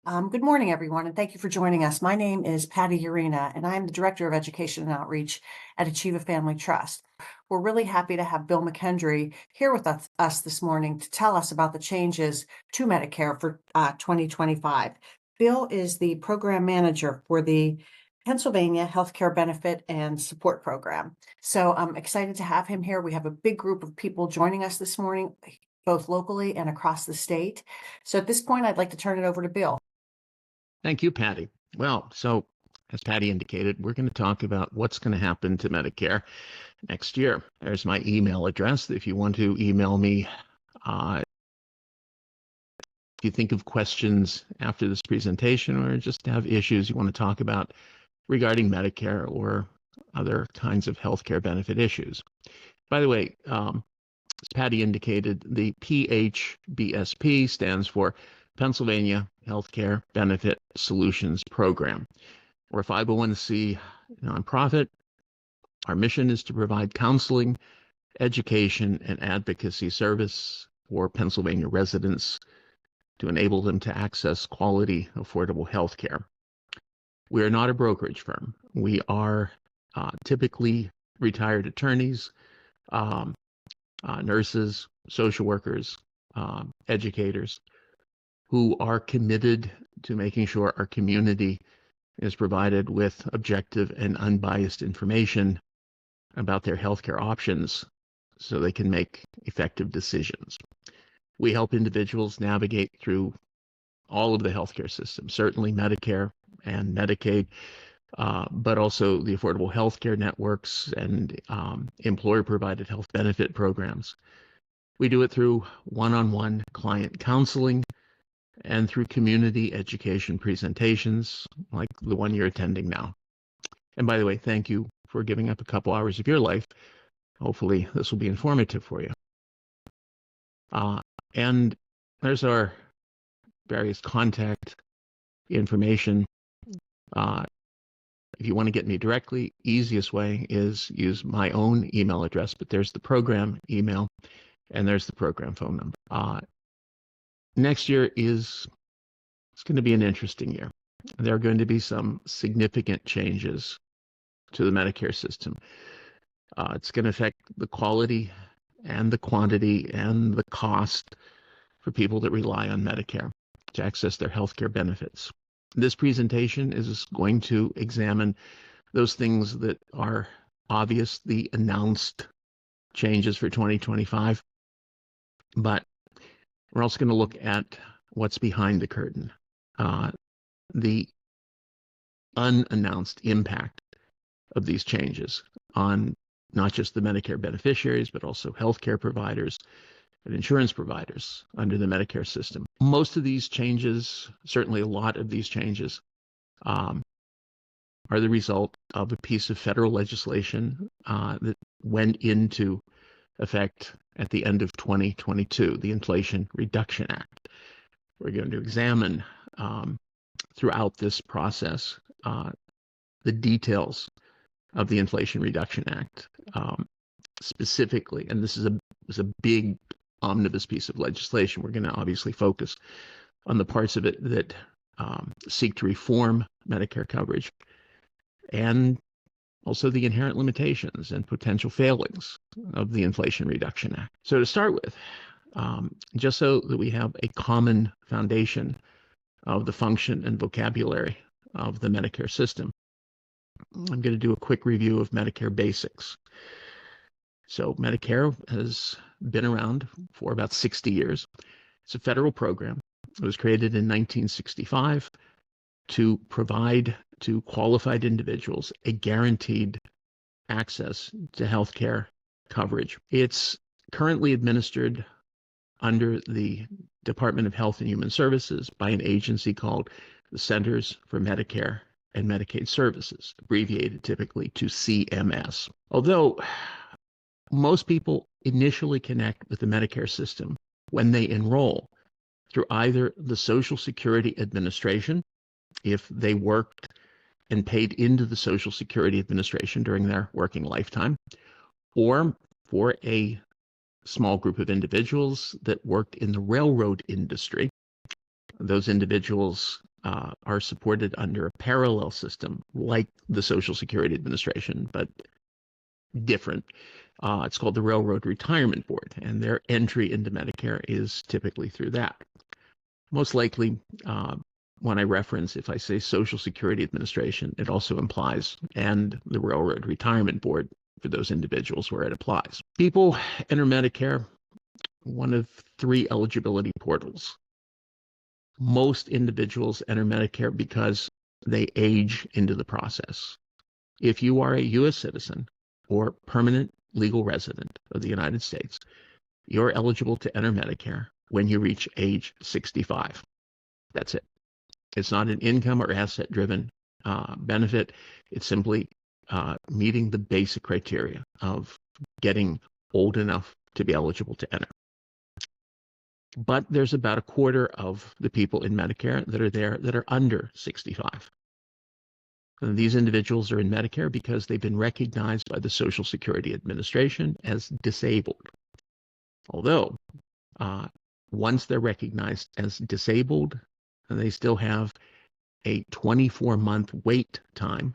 Good morning, everyone, and thank you for joining us. My name is Patty Urena, and I am the Director of Education and Outreach at Achieve a Family Trust. We're really happy to have Bill McKendry here with us this morning to tell us about the changes to Medicare for 2025. Bill is the Program Manager for the Pennsylvania Healthcare Benefit and Support Program. So I'm excited to have him here. We have a big group of people joining us this morning, both locally and across the state. So at this point, I'd like to turn it over to Bill. Thank you, Patty. Well, so as Patty indicated, we're going to talk about what's going to happen to Medicare next year. There's my email address if you want to email me. If you think of questions after this presentation or just have issues you want to talk about regarding Medicare or other kinds of healthcare benefit issues. By the way, as Patty indicated, the PHBSP stands for Pennsylvania Healthcare Benefit Solutions Program. We're a 501c nonprofit. Our mission is to provide counseling, education, and advocacy service for Pennsylvania residents to enable them to access quality, affordable health care. We are not a brokerage firm. We are typically retired attorneys, nurses, social workers, educators who are committed to making sure our community is provided with objective and unbiased information about their healthcare options so they can make effective decisions. We help individuals navigate through all of the healthcare system, certainly Medicare and Medicaid, but also the affordable healthcare networks and employer-provided health benefit programs. We do it through one-on-one client counseling and through community education presentations like the one you're attending now. And by the way, thank you for giving up a couple hours of your life. Hopefully this will be informative for you. And there's our various contact information. If you want to get me directly, easiest way is use my own email address, but there's the program email and there's the program phone number. Next year it's going to be an interesting year. There are going to be some significant changes to the Medicare system. It's going to affect the quality and the quantity and the cost for people that rely on Medicare to access their healthcare benefits. This presentation is going to examine those things that are obvious, the announced changes for 2025, but we're also going to look at what's behind the curtain, the unannounced impact of these changes on not just the Medicare beneficiaries, but also healthcare providers and insurance providers under the Medicare system. Most of these changes, certainly a lot of these changes, are the result of a piece of federal legislation that went into effect at the end of 2022, the Inflation Reduction Act. We're going to examine throughout this process the details of the Inflation Reduction Act specifically, and this is a big omnibus piece of legislation. We're going to obviously focus on the parts of it that seek to reform Medicare coverage and also the inherent limitations and potential failings of the Inflation Reduction Act. So to start with, just so that we have a common foundation of the function and vocabulary of the Medicare system, I'm going to do a quick review of Medicare basics. So Medicare has been around for about 60 years. It's a federal program. It was created in 1965 to provide to qualified individuals a guaranteed access to health care coverage. It's currently administered under the Department of Health and Human Services by an agency called the Centers for Medicare and Medicaid Services, abbreviated typically to CMS. Although most people initially connect with the Medicare system when they enroll through either the Social Security Administration, if they worked and paid into the Social Security Administration during their working lifetime, or for a small group of individuals that worked in the railroad industry, Those individuals are supported under a parallel system like the Social Security Administration, but different. It's called the Railroad Retirement Board, and their entry into Medicare is typically through that. Most likely, when I reference, if I say Social Security Administration, it also implies, and the Railroad Retirement Board for those individuals where it applies. People enter Medicare, one of three eligibility portals. Most individuals enter Medicare because they age into the process. If you are a U.S. citizen or permanent legal resident of the United States, you're eligible to enter Medicare when you reach age 65. That's it. It's not an income or asset-driven benefit. It's simply meeting the basic criteria of getting old enough to be eligible to enter. But there's about a quarter of the people in Medicare that are there that are under 65. And these individuals are in Medicare because they've been recognized by the Social Security Administration as disabled. Although, once they're recognized as disabled, they still have a 24-month wait time,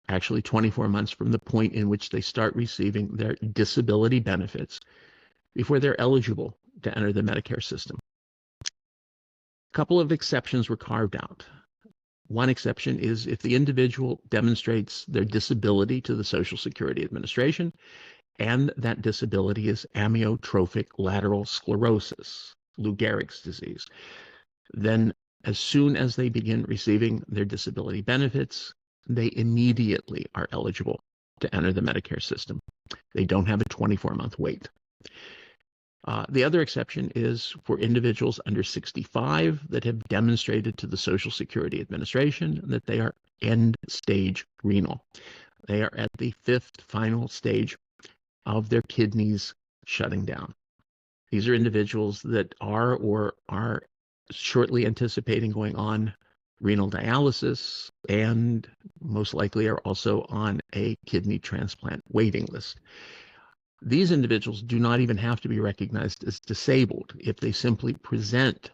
actually 24 months from the point in which they start receiving their disability benefits before they're eligible to enter the Medicare system. A couple of exceptions were carved out. One exception is if the individual demonstrates their disability to the Social Security Administration, and that disability is amyotrophic lateral sclerosis, Lou Gehrig's disease. Then as soon as they begin receiving their disability benefits, they immediately are eligible to enter the Medicare system. They don't have a 24-month wait. The other exception is for individuals under 65 that have demonstrated to the Social Security Administration that they are end-stage renal. They are at the fifth final stage of their kidneys shutting down. These are individuals that are or are shortly anticipating going on renal dialysis and most likely are also on a kidney transplant waiting list. These individuals do not even have to be recognized as disabled if they simply present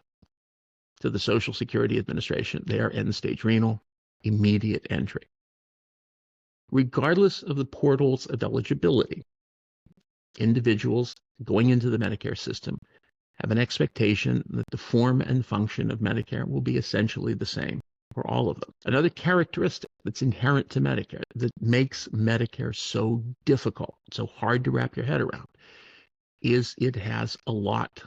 to the Social Security Administration they are end-stage renal, immediate entry. Regardless of the portals of eligibility, individuals going into the Medicare system have an expectation that the form and function of Medicare will be essentially the same for all of them. Another characteristic that's inherent to Medicare that makes Medicare so difficult, so hard to wrap your head around, is it has a lot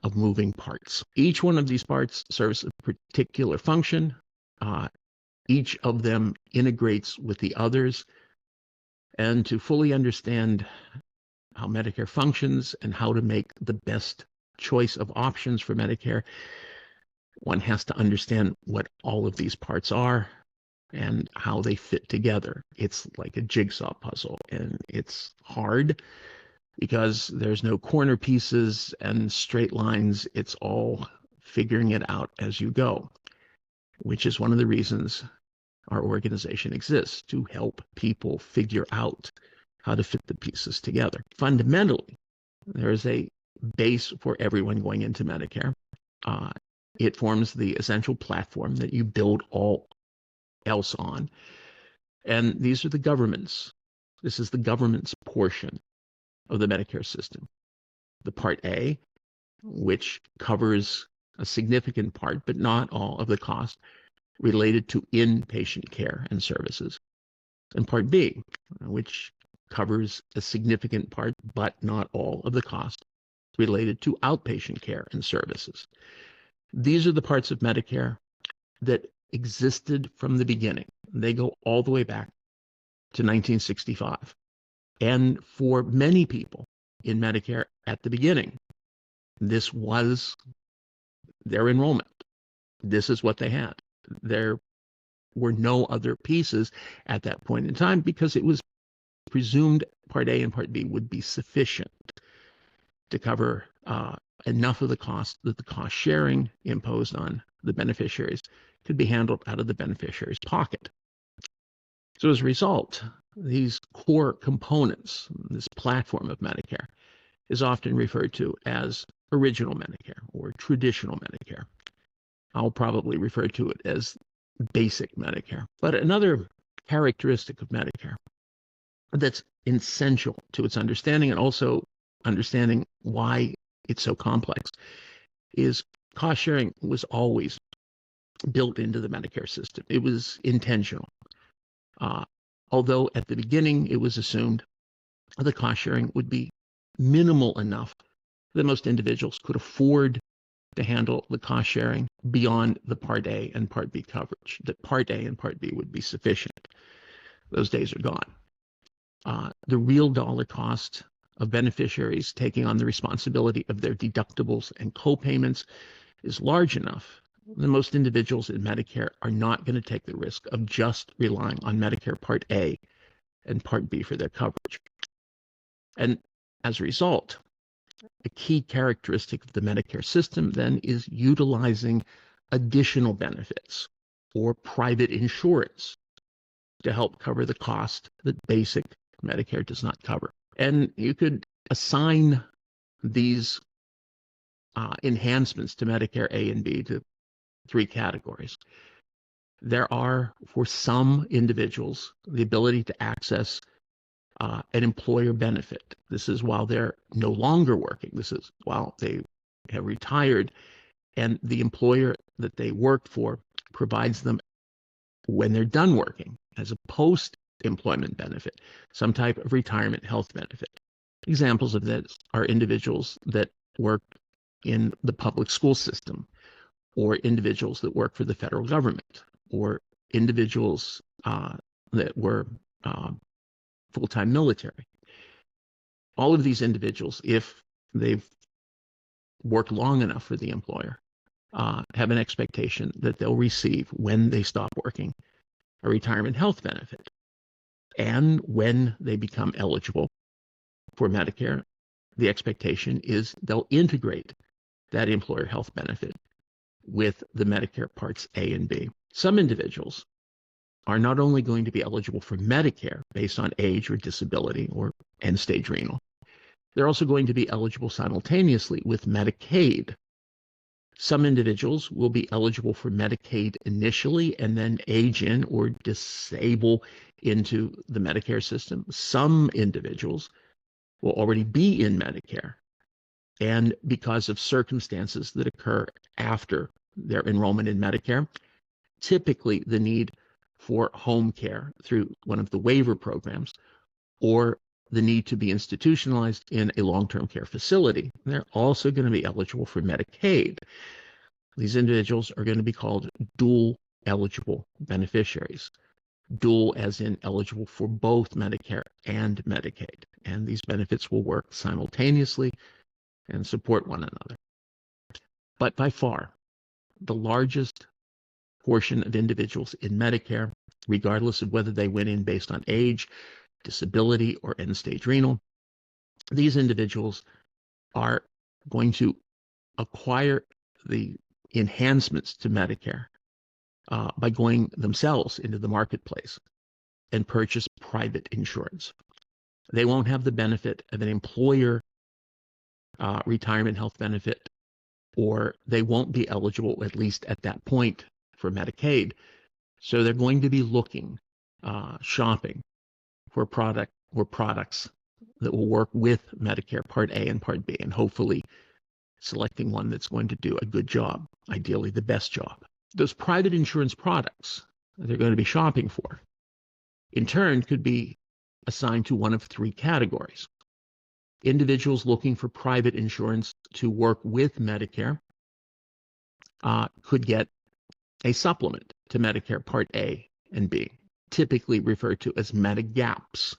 of moving parts. Each one of these parts serves a particular function. Each of them integrates with the others. And to fully understand how Medicare functions and how to make the best choice of options for Medicare, one has to understand what all of these parts are and how they fit together. It's like a jigsaw puzzle, and it's hard because there's no corner pieces and straight lines. It's all figuring it out as you go, which is one of the reasons our organization exists, to help people figure out how to fit the pieces together. Fundamentally, there is a base for everyone going into Medicare. It forms the essential platform that you build all else on. And these are the governments. This is the government's portion of the Medicare system. The Part A, which covers a significant part, but not all of the cost related to inpatient care and services. And Part B, which covers a significant part, but not all of the cost related to outpatient care and services. These are the parts of Medicare that existed from the beginning. They go all the way back to 1965. And for many people in Medicare at the beginning, this was their enrollment. This is what they had. There were no other pieces at that point in time because it was presumed Part A and Part B would be sufficient to cover enough of the cost that the cost sharing imposed on the beneficiaries could be handled out of the beneficiary's pocket. So as a result, these core components, this platform of Medicare, is often referred to as original Medicare or traditional Medicare. I'll probably refer to it as basic Medicare. But another characteristic of Medicare that's essential to its understanding and also understanding why it's so complex is cost sharing was always built into the Medicare system. It was intentional. Uh, Although at the beginning it was assumed the cost sharing would be minimal enough that most individuals could afford to handle the cost sharing beyond the Part A and Part B coverage, that Part A and Part B would be sufficient. Those days are gone. The real dollar cost of beneficiaries taking on the responsibility of their deductibles and co-payments is large enough that most individuals in Medicare are not going to take the risk of just relying on Medicare Part A and Part B for their coverage. And as a result, a key characteristic of the Medicare system then is utilizing additional benefits or private insurance to help cover the cost that basic Medicare does not cover. And you could assign these enhancements to Medicare A and B to three categories. There are, for some individuals, the ability to access an employer benefit. This is while they're no longer working. This is while they have retired, and the employer that they worked for provides them, when they're done working, as a post-employment benefit, some type of retirement health benefit. Examples of this are individuals that work in the public school system, or individuals that work for the federal government, or individuals that were full-time military. All of these individuals, if they've worked long enough for the employer, have an expectation that they'll receive, when they stop working, a retirement health benefit. And when they become eligible for Medicare, the expectation is they'll integrate that employer health benefit with the Medicare Parts A and B. Some individuals are not only going to be eligible for Medicare based on age or disability or end-stage renal, they're also going to be eligible simultaneously with Medicaid. Some individuals will be eligible for Medicaid initially and then age in or disable into the Medicare system. Some individuals will already be in Medicare, and because of circumstances that occur after their enrollment in Medicare, typically the need for home care through one of the waiver programs, or the need to be institutionalized in a long-term care facility, they're also going to be eligible for Medicaid. These individuals are going to be called dual eligible beneficiaries. Dual as in eligible for both Medicare and Medicaid. And these benefits will work simultaneously and support one another. But by far, the largest portion of individuals in Medicare, regardless of whether they went in based on age, disability, or end-stage renal, these individuals are going to acquire the enhancements to Medicare by going themselves into the marketplace and purchase private insurance. They won't have the benefit of an employer retirement health benefit, or they won't be eligible, at least at that point, for Medicaid. So they're going to be looking, shopping for products that will work with Medicare Part A and Part B, and hopefully selecting one that's going to do a good job, ideally the best job. Those private insurance products that they're going to be shopping for, in turn, could be assigned to one of three categories. Individuals looking for private insurance to work with Medicare could get a supplement to Medicare Part A and B, typically referred to as Medigaps.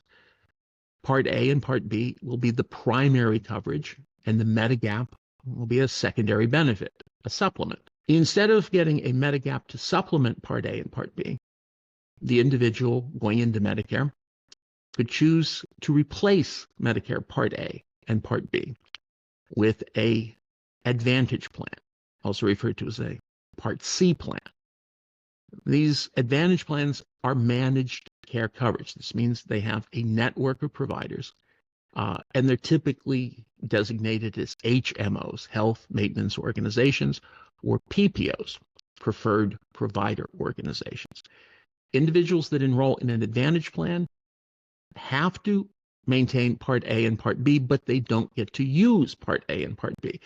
Part A and Part B will be the primary coverage, and the Medigap will be a secondary benefit, a supplement. Instead of getting a Medigap to supplement Part A and Part B, the individual going into Medicare could choose to replace Medicare Part A and Part B with a Advantage plan, also referred to as a Part C plan. These Advantage plans are managed care coverage. This means they have a network of providers, and they're typically designated as HMOs, Health Maintenance Organizations, or PPOs. preferred provider organizations. Individuals that enroll in an Advantage plan have to maintain Part A and Part B, but they don't get to use Part A and Part B.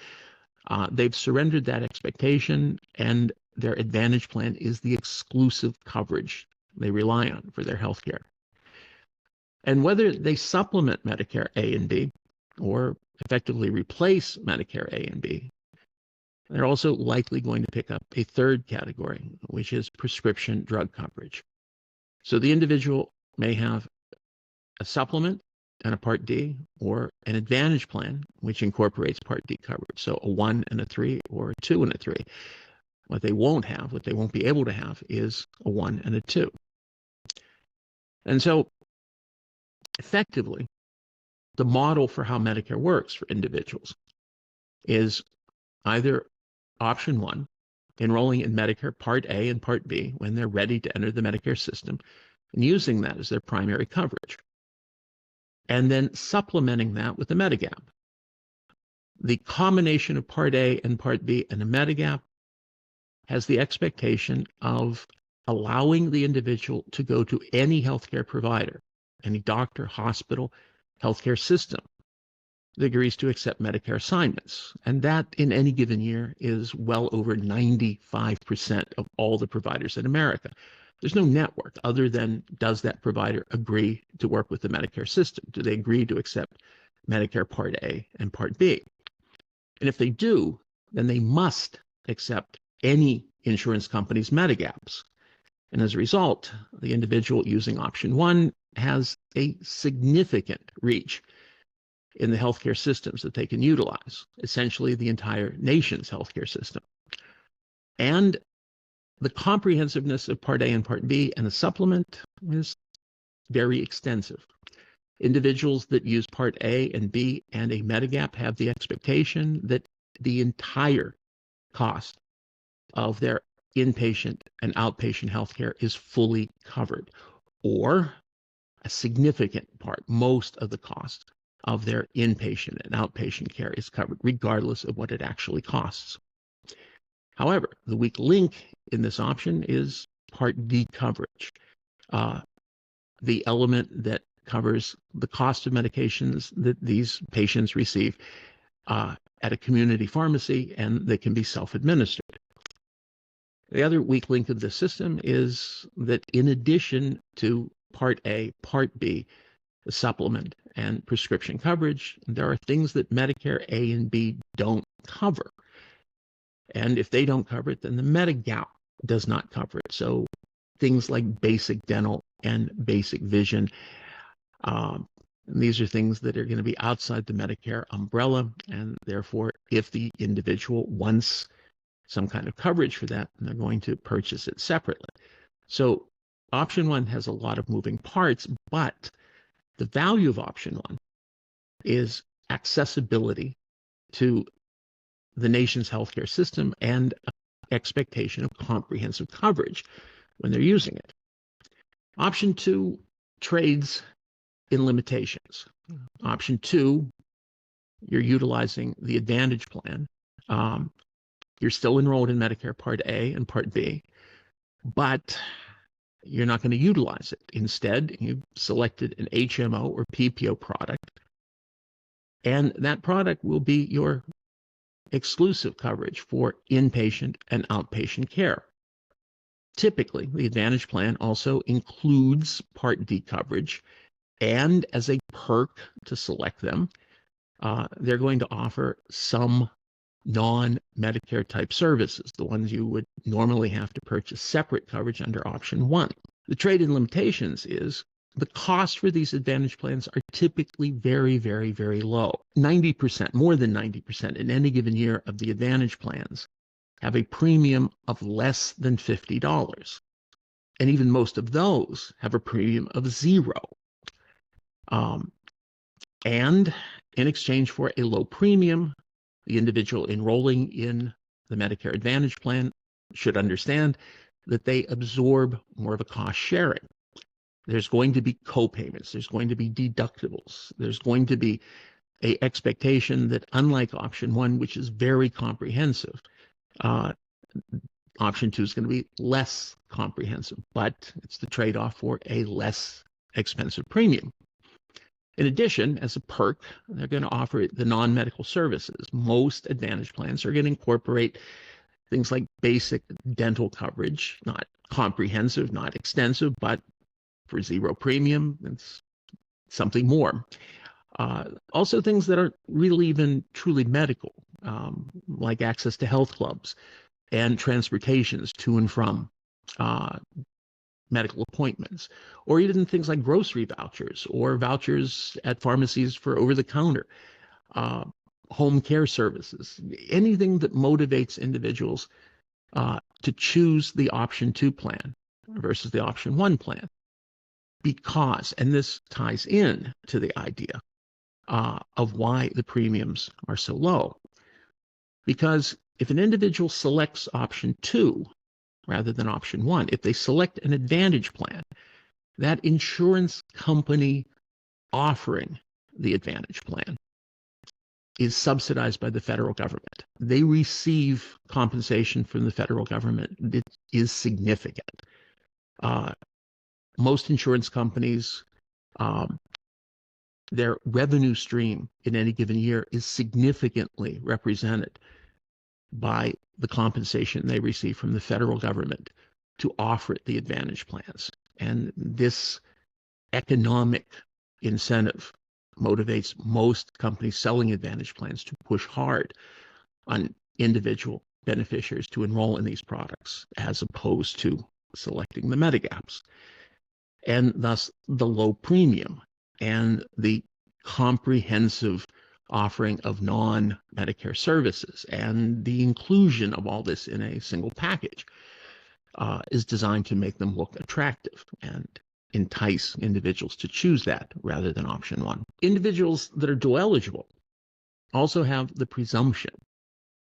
They've surrendered that expectation, and their Advantage plan is the exclusive coverage they rely on for their health care. And whether they supplement Medicare A and B or effectively replace Medicare A and B, they're also likely going to pick up a third category, which is prescription drug coverage. So the individual may have a supplement and a Part D, or an Advantage plan, which incorporates Part D coverage. So a 1 and a 3, or a 2 and a 3. What they won't be able to have, is a 1 and a 2. And so, effectively, the model for how Medicare works for individuals is either option 1, enrolling in Medicare Part A and Part B when they're ready to enter the Medicare system, and using that as their primary coverage, and then supplementing that with a Medigap. The combination of Part A and Part B and a Medigap has the expectation of allowing the individual to go to any healthcare provider, any doctor, hospital, healthcare system that agrees to accept Medicare assignments. And that, in any given year, is well over 95% of all the providers in America. There's no network other than, does that provider agree to work with the Medicare system? Do they agree to accept Medicare Part A and Part B? And if they do, then they must accept any insurance company's Medigaps. And as a result, the individual using option 1 has a significant reach in the healthcare systems that they can utilize, essentially the entire nation's healthcare system. And the comprehensiveness of Part A and Part B and a supplement is very extensive. Individuals that use Part A and B and a Medigap have the expectation that the entire cost of their inpatient and outpatient healthcare is fully covered, or a significant part, most of the cost of their inpatient and outpatient care is covered, regardless of what it actually costs. However, the weak link in this option is Part D coverage, the element that covers the cost of medications that these patients receive at a community pharmacy, and they can be self-administered. The other weak link of the system is that, in addition to Part A, Part B, the supplement, and prescription coverage, there are things that Medicare A and B don't cover. And if they don't cover it, then the Medigap does not cover it. So things like basic dental and basic vision, these are things that are going to be outside the Medicare umbrella. And therefore, if the individual wants some kind of coverage for that, they're going to purchase it separately. So option 1 has a lot of moving parts, but the value of option 1 is accessibility to the nation's healthcare system and expectation of comprehensive coverage when they're using it. Option 2 trades in limitations. Option 2, you're utilizing the Advantage plan. You're still enrolled in Medicare Part A and Part B, but you're not going to utilize it. Instead, you've selected an HMO or PPO product, and that product will be your exclusive coverage for inpatient and outpatient care. Typically, the Advantage plan also includes Part D coverage, and as a perk to select them, they're going to offer some non-Medicare type services, the ones you would normally have to purchase separate coverage under option 1. The trade-in limitations is the cost for these Advantage plans are typically very, very, very low. 90%, more than 90% in any given year of the Advantage plans have a premium of less than $50. And even most of those have a premium of 0. And in exchange for a low premium, the individual enrolling in the Medicare Advantage plan should understand that they absorb more of a cost sharing. There's going to be co-payments, there's going to be deductibles, there's going to be an expectation that, unlike option 1, which is very comprehensive, Option 2 is going to be less comprehensive, but it's the trade-off for a less expensive premium. In addition, as a perk, they're going to offer the non-medical services. Most Advantage plans are going to incorporate things like basic dental coverage, not comprehensive, not extensive, but for zero premium, it's something more. Also things that aren't really even truly medical, like access to health clubs and transportations to and from medical appointments, or even things like grocery vouchers or vouchers at pharmacies for over-the-counter, home care services, anything that motivates individuals to choose the option 2 plan versus the option 1 plan. Because, and this ties in to the idea of why the premiums are so low. Because if an individual selects option 2 rather than option 1, if they select an Advantage plan, that insurance company offering the Advantage plan is subsidized by the federal government. They receive compensation from the federal government that is significant. Most insurance companies, their revenue stream in any given year is significantly represented by the compensation they receive from the federal government to offer the Advantage plans. And this economic incentive motivates most companies selling Advantage plans to push hard on individual beneficiaries to enroll in these products as opposed to selecting the Medicaps. And thus the low premium and the comprehensive offering of non-Medicare services and the inclusion of all this in a single package is designed to make them look attractive and entice individuals to choose that rather than option 1. Individuals that are dual eligible also have the presumption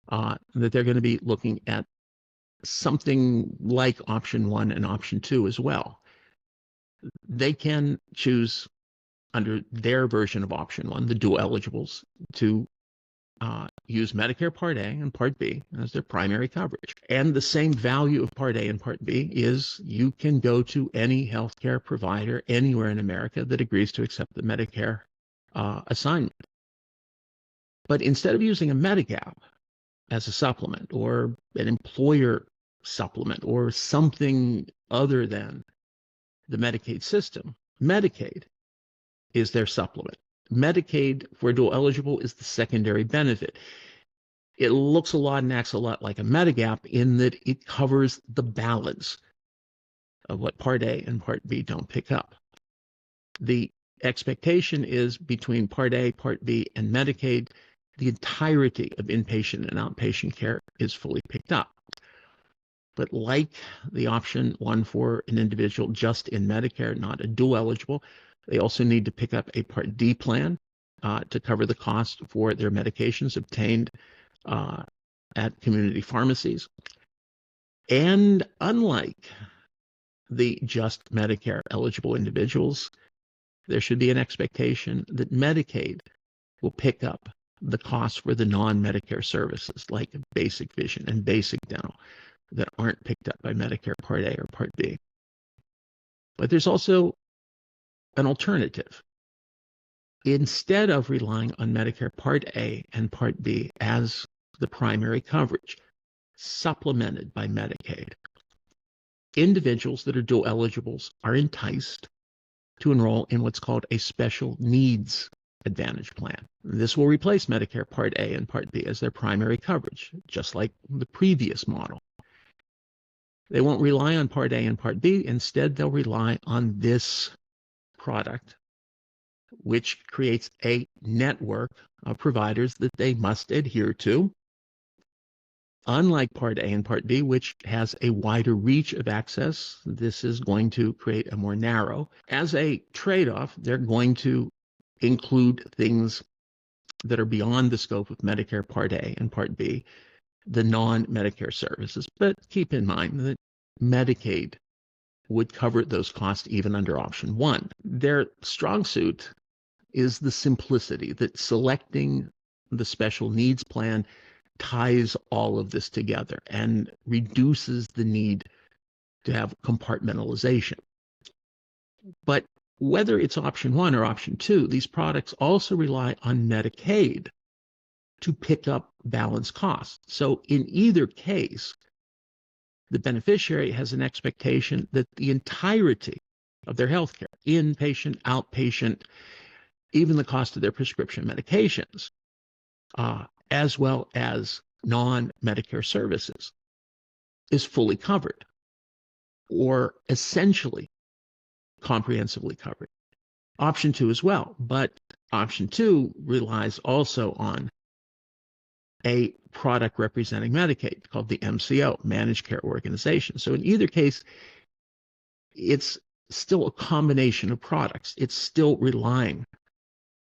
that they're going to be looking at something like option 1 and option 2 as well. They can choose under their version of option 1, the dual eligibles, to use Medicare Part A and Part B as their primary coverage. And the same value of Part A and Part B is you can go to any healthcare provider anywhere in America that agrees to accept the Medicare assignment. But instead of using a Medigap as a supplement or an employer supplement or something other than the Medicaid system, Medicaid is their supplement. Medicaid for dual eligible is the secondary benefit. It looks a lot and acts a lot like a Medigap in that it covers the balance of what Part A and Part B don't pick up. The expectation is between Part A, Part B, and Medicaid, the entirety of inpatient and outpatient care is fully picked up. But like the option 1 for an individual just in Medicare, not a dual eligible, they also need to pick up a Part D plan to cover the cost for their medications obtained at community pharmacies. And unlike the just Medicare eligible individuals, there should be an expectation that Medicaid will pick up the costs for the non-Medicare services like basic vision and basic dental that aren't picked up by Medicare Part A or Part B. But there's also an alternative. Instead of relying on Medicare Part A and Part B as the primary coverage, supplemented by Medicaid, individuals that are dual eligibles are enticed to enroll in what's called a special needs Advantage plan. This will replace Medicare Part A and Part B as their primary coverage, just like the previous model. They won't rely on Part A and Part B. Instead, they'll rely on this product, which creates a network of providers that they must adhere to. Unlike Part A and Part B, which has a wider reach of access, this is going to create a more narrow. As a trade-off, they're going to include things that are beyond the scope of Medicare Part A and Part B, the non-Medicare services. But keep in mind that Medicaid would cover those costs even under option 1. Their strong suit is the simplicity that selecting the special needs plan ties all of this together and reduces the need to have compartmentalization. But whether it's option one or option two, these products also rely on Medicaid to pick up balance costs. So in either case, the beneficiary has an expectation that the entirety of their health care, inpatient, outpatient, even the cost of their prescription medications, as well as non-Medicare services, is fully covered or essentially comprehensively covered. Option two as well, but option two relies also on a product representing Medicaid called the MCO, Managed Care Organization. So in either case, it's still a combination of products. It's still relying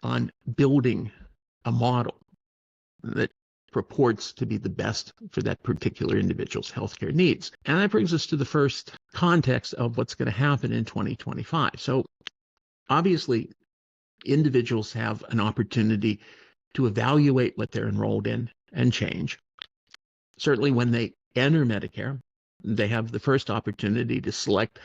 on building a model that purports to be the best for that particular individual's healthcare needs. And that brings us to the first context of what's going to happen in 2025. So obviously, individuals have an opportunity to evaluate what they're enrolled in and change. Certainly when they enter Medicare, they have the first opportunity to select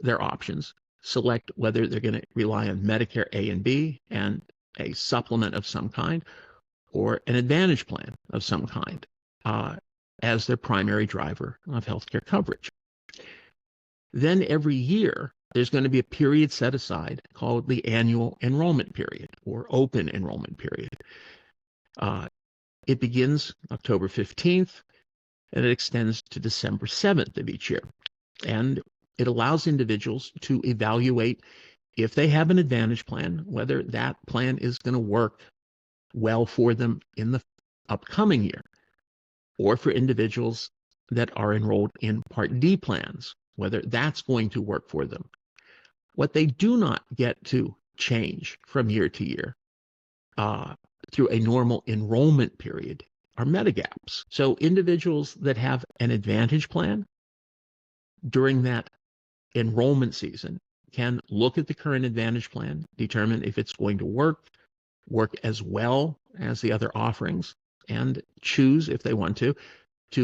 their options, select whether they're going to rely on Medicare A and B and a supplement of some kind, or an advantage plan of some kind as their primary driver of healthcare coverage. Then every year, there's going to be a period set aside called the annual enrollment period or open enrollment period. It begins October 15th and it extends to December 7th of each year. And it allows individuals to evaluate if they have an advantage plan, whether that plan is going to work well for them in the upcoming year, or for individuals that are enrolled in Part D plans, whether that's going to work for them. What they do not get to change from year to year through a normal enrollment period are Medigaps. So individuals that have an advantage plan during that enrollment season can look at the current advantage plan, determine if it's going to work as well as the other offerings, and choose, if they want to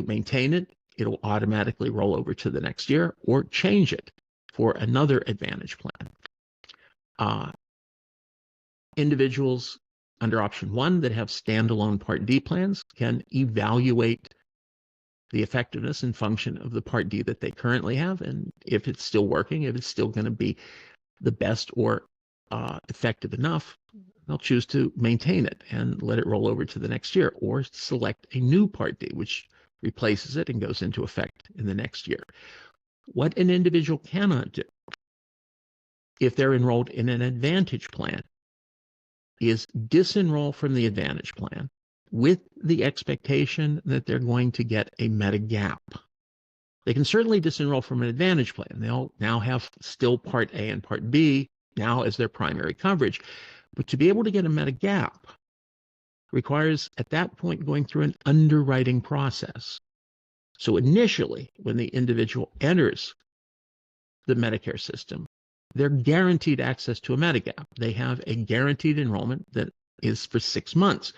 maintain it. It'll automatically roll over to the next year, or change it for another advantage plan. Individuals under option one that have standalone Part D plans can evaluate the effectiveness and function of the Part D that they currently have, and if it's still working, if it's still going to be the best or effective enough, they'll choose to maintain it and let it roll over to the next year, or select a new Part D, which replaces it and goes into effect in the next year. What an individual cannot do if they're enrolled in an advantage plan is disenroll from the advantage plan with the expectation that they're going to get a Medigap. They can certainly disenroll from an advantage plan. They'll now have still Part A and Part B now as their primary coverage. But to be able to get a Medigap requires, at that point, going through an underwriting process. So initially, when the individual enters the Medicare system, they're guaranteed access to a Medigap. They have a guaranteed enrollment that is for 6 months.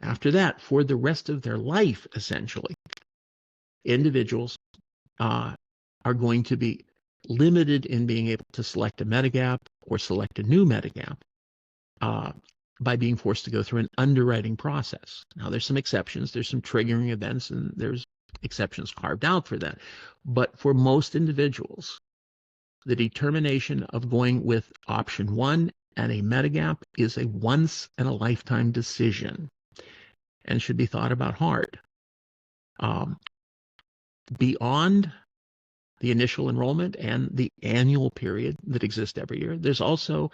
After that, for the rest of their life, essentially, individuals are going to be limited in being able to select a Medigap or select a new Medigap by being forced to go through an underwriting process. Now, there's some exceptions. There's some triggering events, and there's exceptions carved out for that. But for most individuals, the determination of going with option one and a Medigap is a once-in-a-lifetime decision and should be thought about hard. Beyond the initial enrollment and the annual period that exists every year, there's also,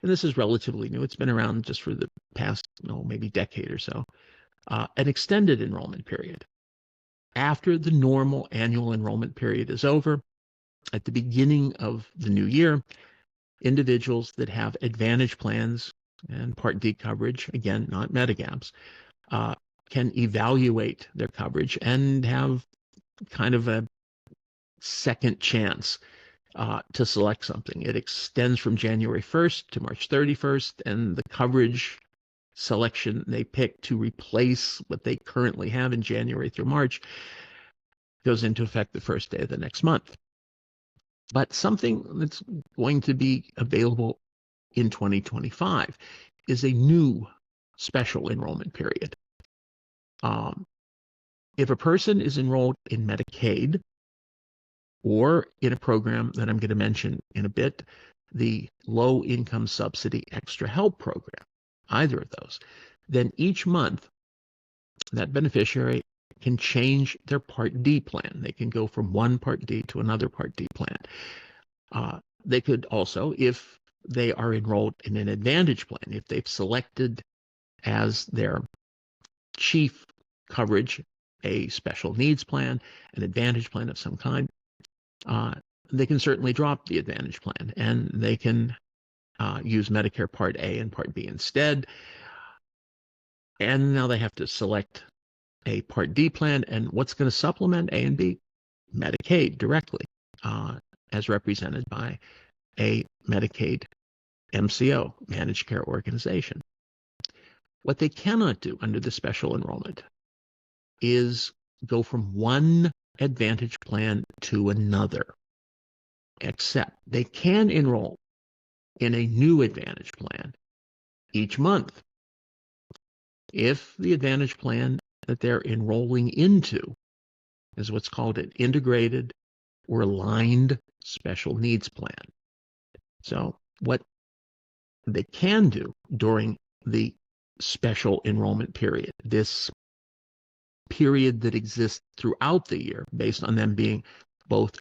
and this is relatively new, it's been around just for the past, maybe decade or so, an extended enrollment period. After the normal annual enrollment period is over, at the beginning of the new year, individuals that have advantage plans and Part D coverage, again, not Medigaps, can evaluate their coverage and have kind of a second chance to select something. It extends from January 1st to March 31st, and the coverage selection they pick to replace what they currently have in January through March goes into effect the first day of the next month. But something that's going to be available in 2025 is a new special enrollment period. If a person is enrolled in Medicaid or in a program that I'm going to mention in a bit, the Low Income Subsidy Extra Help Program, either of those, then each month that beneficiary can change their Part D plan. They can go from one Part D to another Part D plan. They could also, if they are enrolled in an Advantage plan, if they've selected as their chief coverage a special needs plan, an Advantage plan of some kind, they can certainly drop the Advantage plan and they can use Medicare Part A and Part B instead. And now they have to select a Part D plan, and what's going to supplement A and B? Medicaid directly, as represented by a Medicaid MCO, Managed Care Organization. What they cannot do under the special enrollment is go from one Advantage plan to another, except they can enroll in a new Advantage plan each month if the Advantage plan that they're enrolling into is what's called an integrated or aligned special needs plan. So what they can do during the special enrollment period, this period that exists throughout the year based on them being both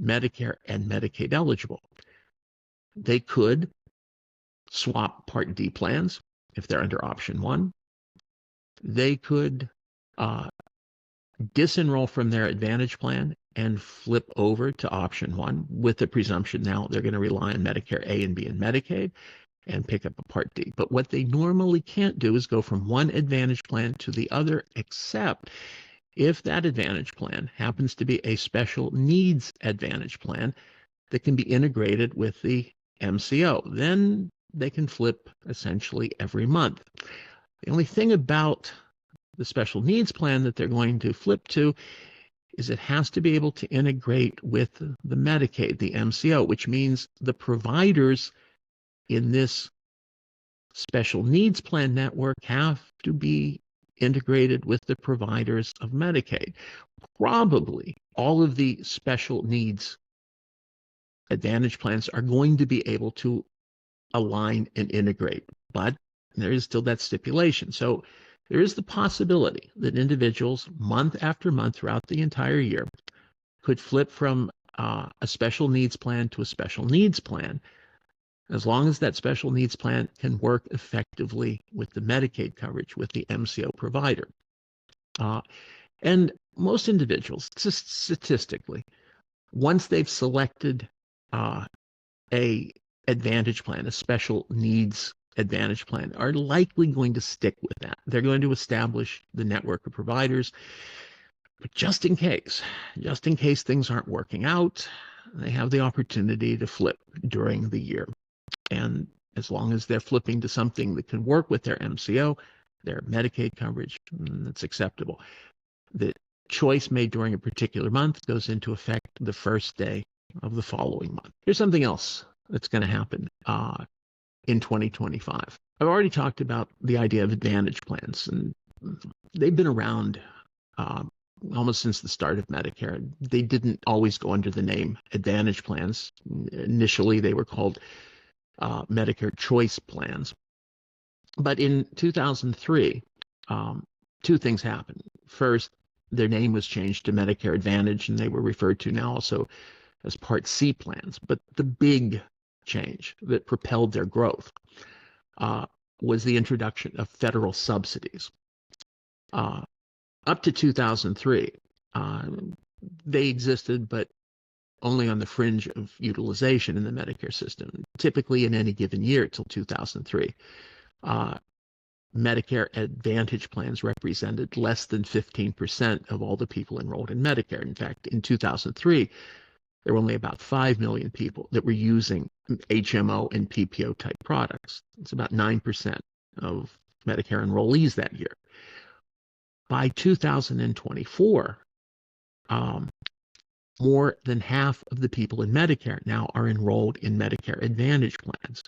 Medicare and Medicaid eligible, they could swap Part D plans if they're under option 1. They could disenroll from their Advantage plan and flip over to option 1 with the presumption now they're going to rely on Medicare A and B and Medicaid and pick up a Part D. But what they normally can't do is go from one Advantage plan to the other, except if that Advantage plan happens to be a special needs Advantage plan that can be integrated with the MCO. Then they can flip essentially every month. The only thing about the special needs plan that they're going to flip to is it has to be able to integrate with the Medicaid, the MCO, which means the providers in this special needs plan network have to be integrated with the providers of Medicaid. Probably all of the special needs Advantage plans are going to be able to align and integrate, but there is still that stipulation. So there is the possibility that individuals month after month throughout the entire year could flip from a special needs plan to a special needs plan, as long as that special needs plan can work effectively with the Medicaid coverage, with the MCO provider. And most individuals, just statistically, once they've selected a Advantage plan, a special needs Advantage plan, are likely going to stick with that. They're going to establish the network of providers, but just in case things aren't working out, they have the opportunity to flip during the year. And as long as they're flipping to something that can work with their MCO, their Medicaid coverage, that's acceptable. The choice made during a particular month goes into effect the first day of the following month. Here's something else that's going to happen in 2025. I've already talked about the idea of Advantage plans, and they've been around almost since the start of Medicare. They didn't always go under the name Advantage plans. Initially, they were called Medicare Choice plans. But in 2003, two things happened. First, their name was changed to Medicare Advantage, and they were referred to now also as Part C plans. But the big change that propelled their growth was the introduction of federal subsidies. Up to 2003, they existed, but only on the fringe of utilization in the Medicare system. Typically in any given year till 2003, Medicare Advantage plans represented less than 15% of all the people enrolled in Medicare. In fact, in 2003, there were only about 5 million people that were using HMO and PPO type products. It's about 9% of Medicare enrollees that year. By 2024, more than half of the people in Medicare now are enrolled in Medicare Advantage plans.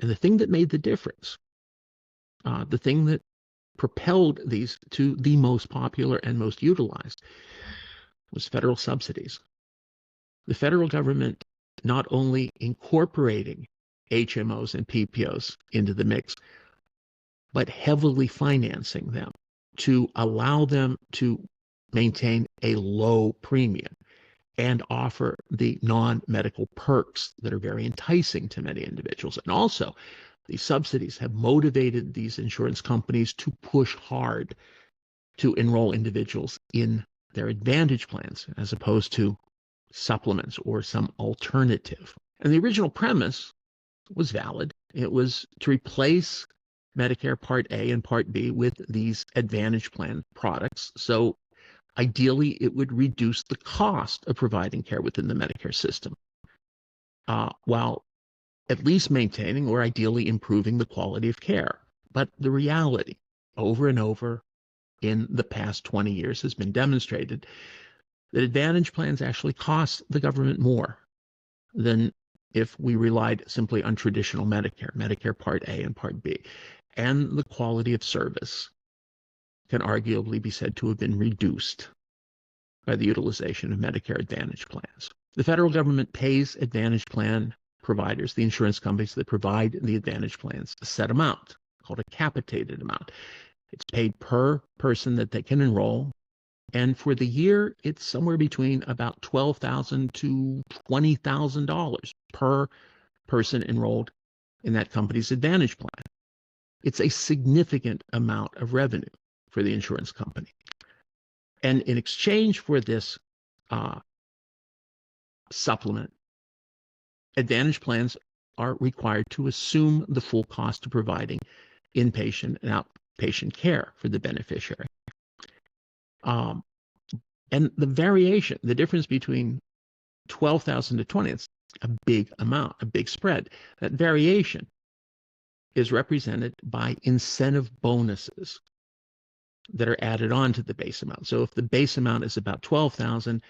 And the thing that made the difference, the thing that propelled these to the most popular and most utilized, was federal subsidies. The federal government not only incorporating HMOs and PPOs into the mix, but heavily financing them to allow them to maintain a low premium and offer the non-medical perks that are very enticing to many individuals. And also, these subsidies have motivated these insurance companies to push hard to enroll individuals in their Advantage plans as opposed to supplements or some alternative. And the original premise was valid. It was to replace Medicare Part A and Part B with these Advantage plan products. So ideally, it would reduce the cost of providing care within the Medicare system, while at least maintaining or ideally improving the quality of care. But the reality, over and over in the past 20 years, has been demonstrated that Advantage plans actually cost the government more than if we relied simply on traditional Medicare, Medicare Part A and Part B. And the quality of service can arguably be said to have been reduced by the utilization of Medicare Advantage plans. The federal government pays Advantage plan providers, the insurance companies that provide the Advantage plans, a set amount called a capitated amount. It's paid per person that they can enroll. And for the year, it's somewhere between about $12,000 to $20,000 per person enrolled in that company's Advantage plan. It's a significant amount of revenue for the insurance company. And in exchange for this supplement, Advantage plans are required to assume the full cost of providing inpatient and outpatient care for the beneficiary. And the variation, the difference between 12,000 to 20, it's a big amount, a big spread. That variation is represented by incentive bonuses that are added on to the base amount. So if the base amount is about 12,000,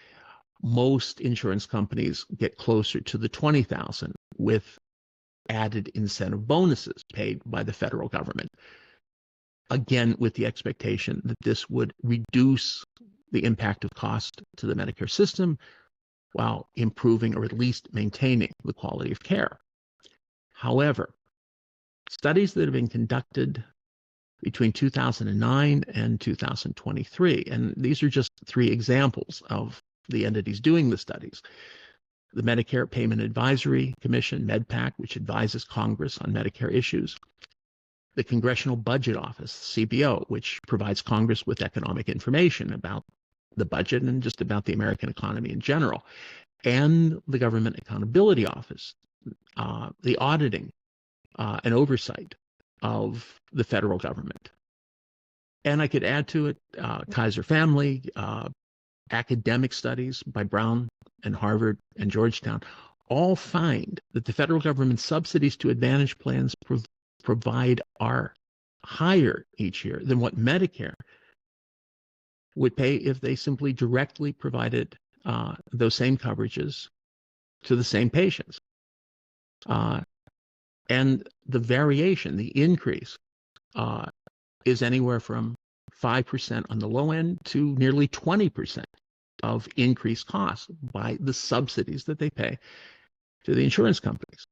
most insurance companies get closer to the 20,000 with added incentive bonuses paid by the federal government. Again, with the expectation that this would reduce the impact of cost to the Medicare system while improving or at least maintaining the quality of care. However, studies that have been conducted between 2009 and 2023, and these are just 3 examples of the entities doing the studies. The Medicare Payment Advisory Commission, MedPAC, which advises Congress on Medicare issues. The Congressional Budget Office, CBO, which provides Congress with economic information about the budget and just about the American economy in general. And the Government Accountability Office, the auditing and oversight of the federal government. And I could add to it Kaiser Family, academic studies by Brown and Harvard and Georgetown all find that the federal government subsidies to Advantage plans provide are higher each year than what Medicare would pay if they simply directly provided those same coverages to the same patients. And the variation, the increase, is anywhere from 5% on the low end to nearly 20% of increased costs by the subsidies that they pay to the insurance companies.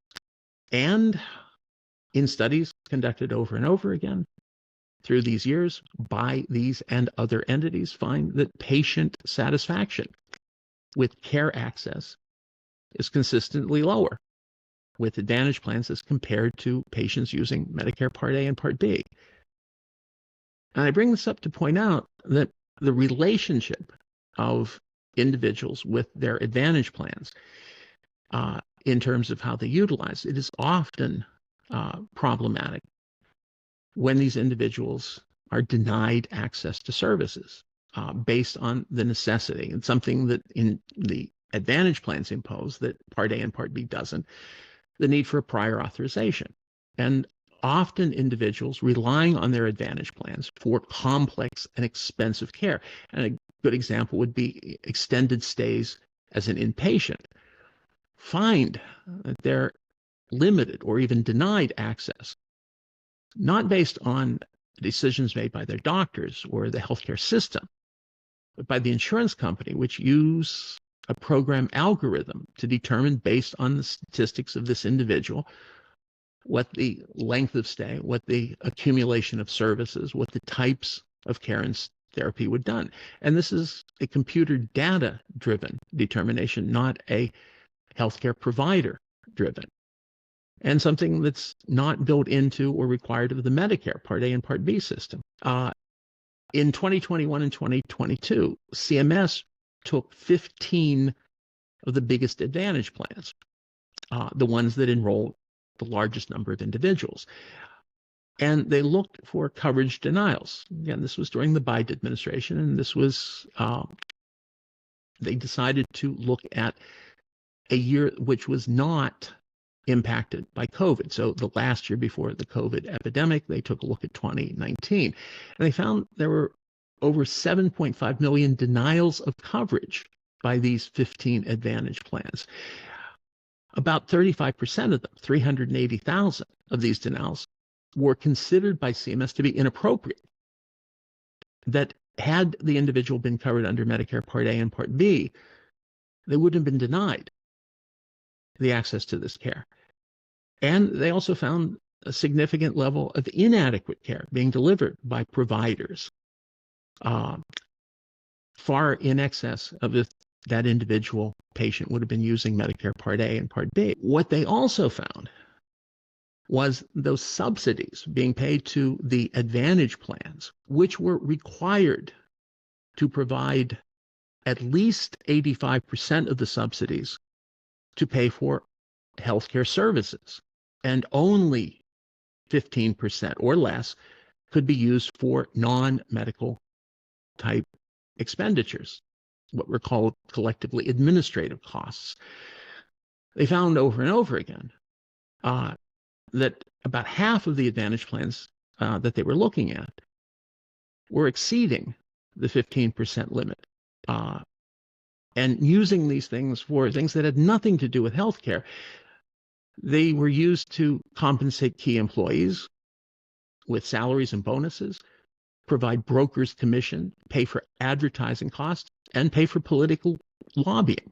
And in studies conducted over and over again through these years by these and other entities, find that patient satisfaction with care access is consistently lower with Advantage plans as compared to patients using Medicare Part A and Part B. And I bring this up to point out that the relationship of individuals with their Advantage plans in terms of how they utilize it is often problematic when these individuals are denied access to services based on the necessity, and something that in the Advantage plans impose that Part A and Part B doesn't, the need for a prior authorization. And often individuals relying on their Advantage plans for complex and expensive care. And a good example would be extended stays as an inpatient, find that they're limited or even denied access, not based on decisions made by their doctors or the healthcare system, but by the insurance company, which use a program algorithm to determine, based on the statistics of this individual, what the length of stay, what the accumulation of services, what the types of care and therapy would done. And this is a computer data-driven determination, not a healthcare provider-driven, and something that's not built into or required of the Medicare Part A and Part B system. In 2021 and 2022, CMS took 15 of the biggest Advantage plans, the ones that enrolled the largest number of individuals. And they looked for coverage denials. Again, this was during the Biden administration, and this was, they decided to look at a year which was not impacted by COVID. So the last year before the COVID epidemic, they took a look at 2019, and they found there were over 7.5 million denials of coverage by these 15 Advantage plans. About 35% of them, 380,000 of these denials, were considered by CMS to be inappropriate, that had the individual been covered under Medicare Part A and Part B, they wouldn't have been denied the access to this care. And they also found a significant level of inadequate care being delivered by providers, far in excess of if that individual patient would have been using Medicare Part A and Part B. What they also found was those subsidies being paid to the Advantage plans, which were required to provide at least 85% of the subsidies to pay for healthcare services, and only 15% or less could be used for non-medical type expenditures, what were called collectively administrative costs. They found over and over again that about half of the Advantage plans that they were looking at were exceeding the 15% limit, and using these things for things that had nothing to do with healthcare. They were used to compensate key employees with salaries and bonuses, provide brokers' commission, pay for advertising costs, and pay for political lobbying.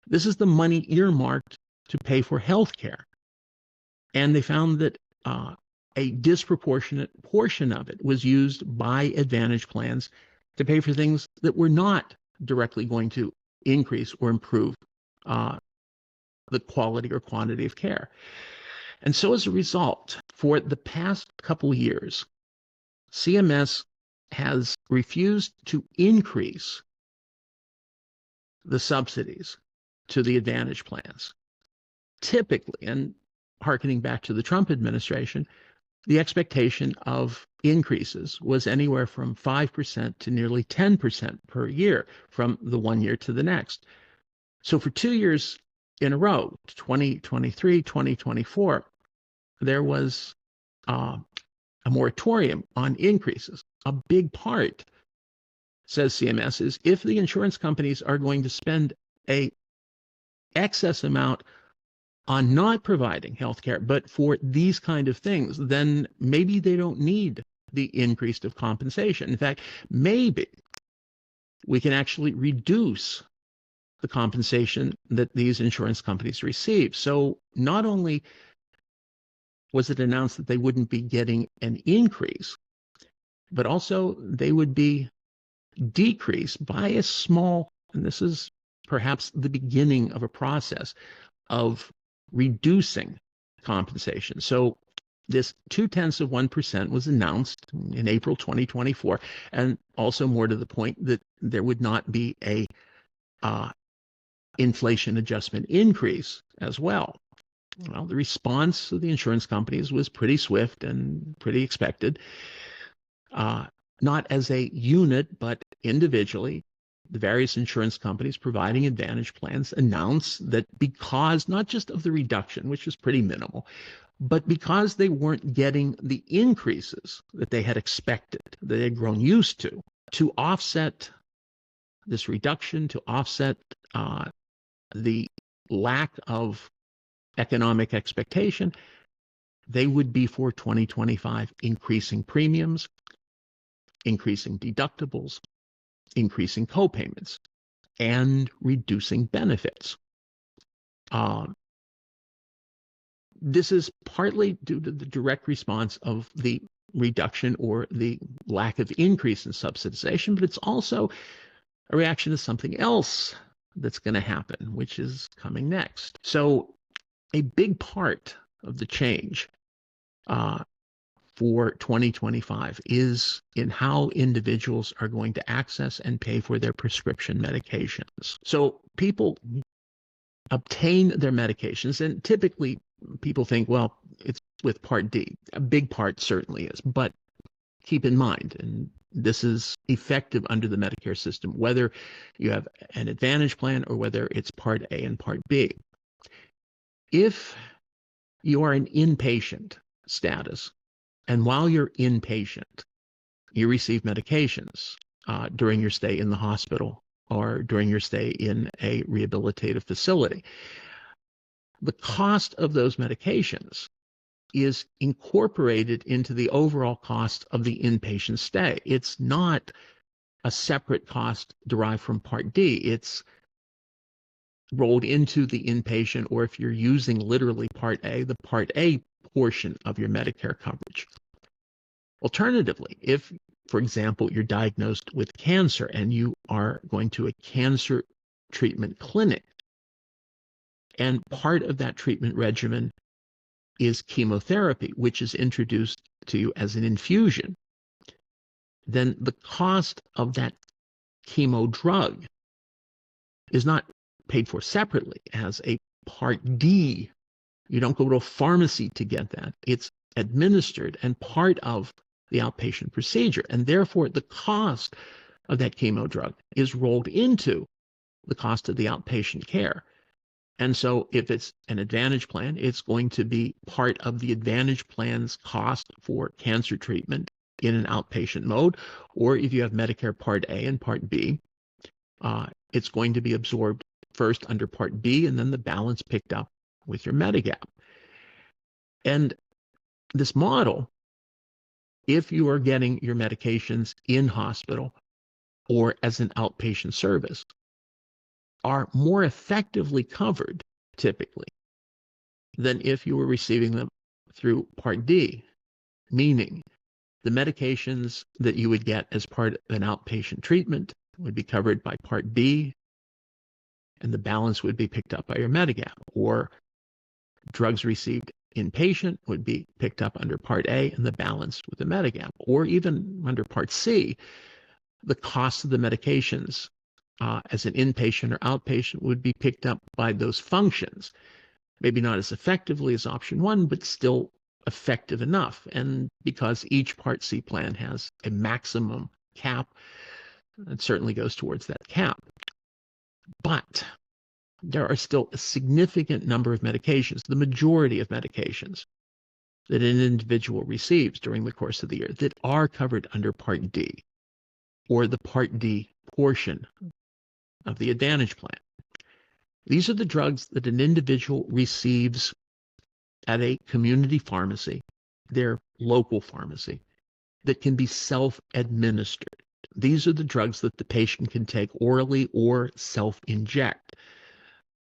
This is the money earmarked to pay for healthcare. And they found that a disproportionate portion of it was used by Advantage plans to pay for things that were not directly going to increase or improve the quality or quantity of care. And so as a result, for the past couple of years, CMS has refused to increase the subsidies to the Advantage plans. Typically, and hearkening back to the Trump administration, the expectation of increases was anywhere from 5% to nearly 10% per year from the one year to the next. So for 2 years in a row, 2023, 2024, there was a moratorium on increases. A big part, says CMS, is if the insurance companies are going to spend a excess amount on not providing healthcare, but for these kind of things, then maybe they don't need the increase of compensation. In fact, maybe we can actually reduce the compensation that these insurance companies receive. So not only was it announced that they wouldn't be getting an increase, but also they would be decreased by a small, and this is perhaps the beginning of a process of reducing compensation. So this 0.2% was announced in April 2024, and also more to the point that there would not be a inflation adjustment increase as well. Well, the response of the insurance companies was pretty swift and pretty expected, not as a unit, but individually. the various insurance companies providing Advantage plans announced that because not just of the reduction, which was pretty minimal, but because they weren't getting the increases that they had expected, that they had grown used to offset this reduction, to offset the lack of economic expectation, they would be for 2025 increasing premiums, increasing deductibles, increasing copayments, and reducing benefits. This is partly due to the direct response of the reduction or the lack of increase in subsidization, but it's also a reaction to something else that's going to happen, which is coming next. So a big part of the change for 2025 is in how individuals are going to access and pay for their prescription medications. So people obtain their medications, and typically people think, well, it's with Part D. A big part certainly is, but keep in mind, and this is effective under the Medicare system, whether you have an Advantage plan or whether it's Part A and Part B. If you are an inpatient status, and while you're inpatient, you receive medications during your stay in the hospital or during your stay in a rehabilitative facility, the cost of those medications is incorporated into the overall cost of the inpatient stay. It's not a separate cost derived from Part D. It's rolled into the inpatient, or if you're using literally Part A, the Part A portion of your Medicare coverage. Alternatively, if, for example, you're diagnosed with cancer and you are going to a cancer treatment clinic, and part of that treatment regimen is chemotherapy, which is introduced to you as an infusion, then the cost of that chemo drug is not paid for separately as a Part D. You don't go to a pharmacy to get that. It's administered and part of the outpatient procedure. And therefore, the cost of that chemo drug is rolled into the cost of the outpatient care. And so if it's an Advantage plan, it's going to be part of the Advantage plan's cost for cancer treatment in an outpatient mode. Or if you have Medicare Part A and Part B, it's going to be absorbed first under Part B and then the balance picked up with your Medigap. And this model, if you are getting your medications in hospital or as an outpatient service, are more effectively covered typically than if you were receiving them through Part D, meaning the medications that you would get as part of an outpatient treatment would be covered by Part B, and the balance would be picked up by your Medigap, or drugs received inpatient would be picked up under Part A and the balance with the Medigap, or even under Part C, the cost of the medications as an inpatient or outpatient would be picked up by those functions. Maybe not as effectively as option one, but still effective enough. And because each Part C plan has a maximum cap, it certainly goes towards that cap. But there are still a significant number of medications, the majority of medications that an individual receives during the course of the year that are covered under Part D, or the Part D portion of the Advantage plan. These are the drugs that an individual receives at a community pharmacy, their local pharmacy, that can be self-administered. These are the drugs that the patient can take orally or self-inject.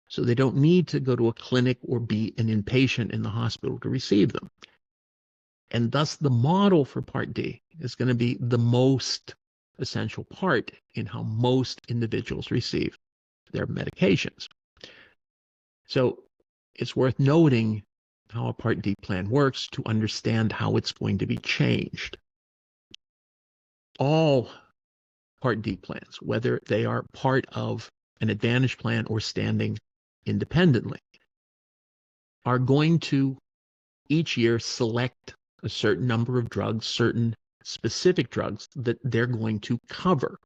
So they don't need to go to a clinic or be an inpatient in the hospital to receive them. And thus the model for Part D is going to be the most essential part in how most individuals receive their medications. So it's worth noting how a Part D plan works to understand how it's going to be changed. All Part D plans, whether they are part of an Advantage plan or standing independently, are going to each year select a certain number of drugs, certain specific drugs that they're going to cover.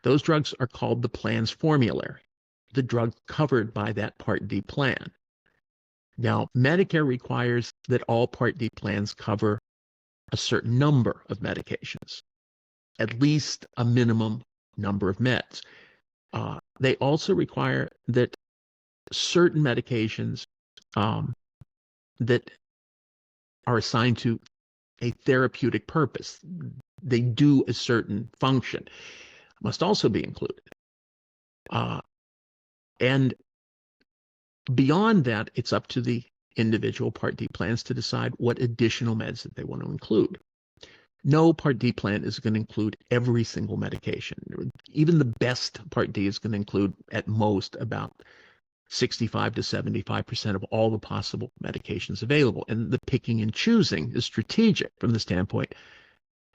Those drugs are called the plan's formulary, the drug covered by that Part D plan. Now, Medicare requires that all Part D plans cover a certain number of medications, at least a minimum number of meds. They also require that certain medications that are assigned to a therapeutic purpose, they do a certain function, must also be included. And beyond that, it's up to the individual Part D plans to decide what additional meds that they want to include. No Part D plan is going to include every single medication. Even the best Part D is going to include at most about 65 to 75% of all the possible medications available. And the picking and choosing is strategic from the standpoint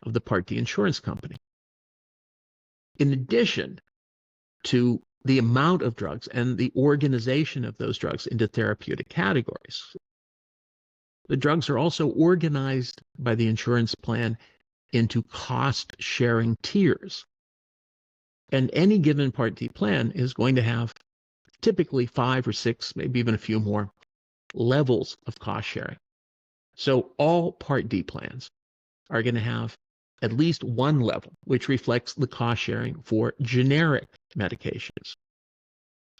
of the Part D insurance company. In addition to the amount of drugs and the organization of those drugs into therapeutic categories, the drugs are also organized by the insurance plan into cost-sharing tiers. And any given Part D plan is going to have typically 5 or 6, maybe even a few more levels of cost sharing. So all Part D plans are going to have at least one level, which reflects the cost sharing for generic medications.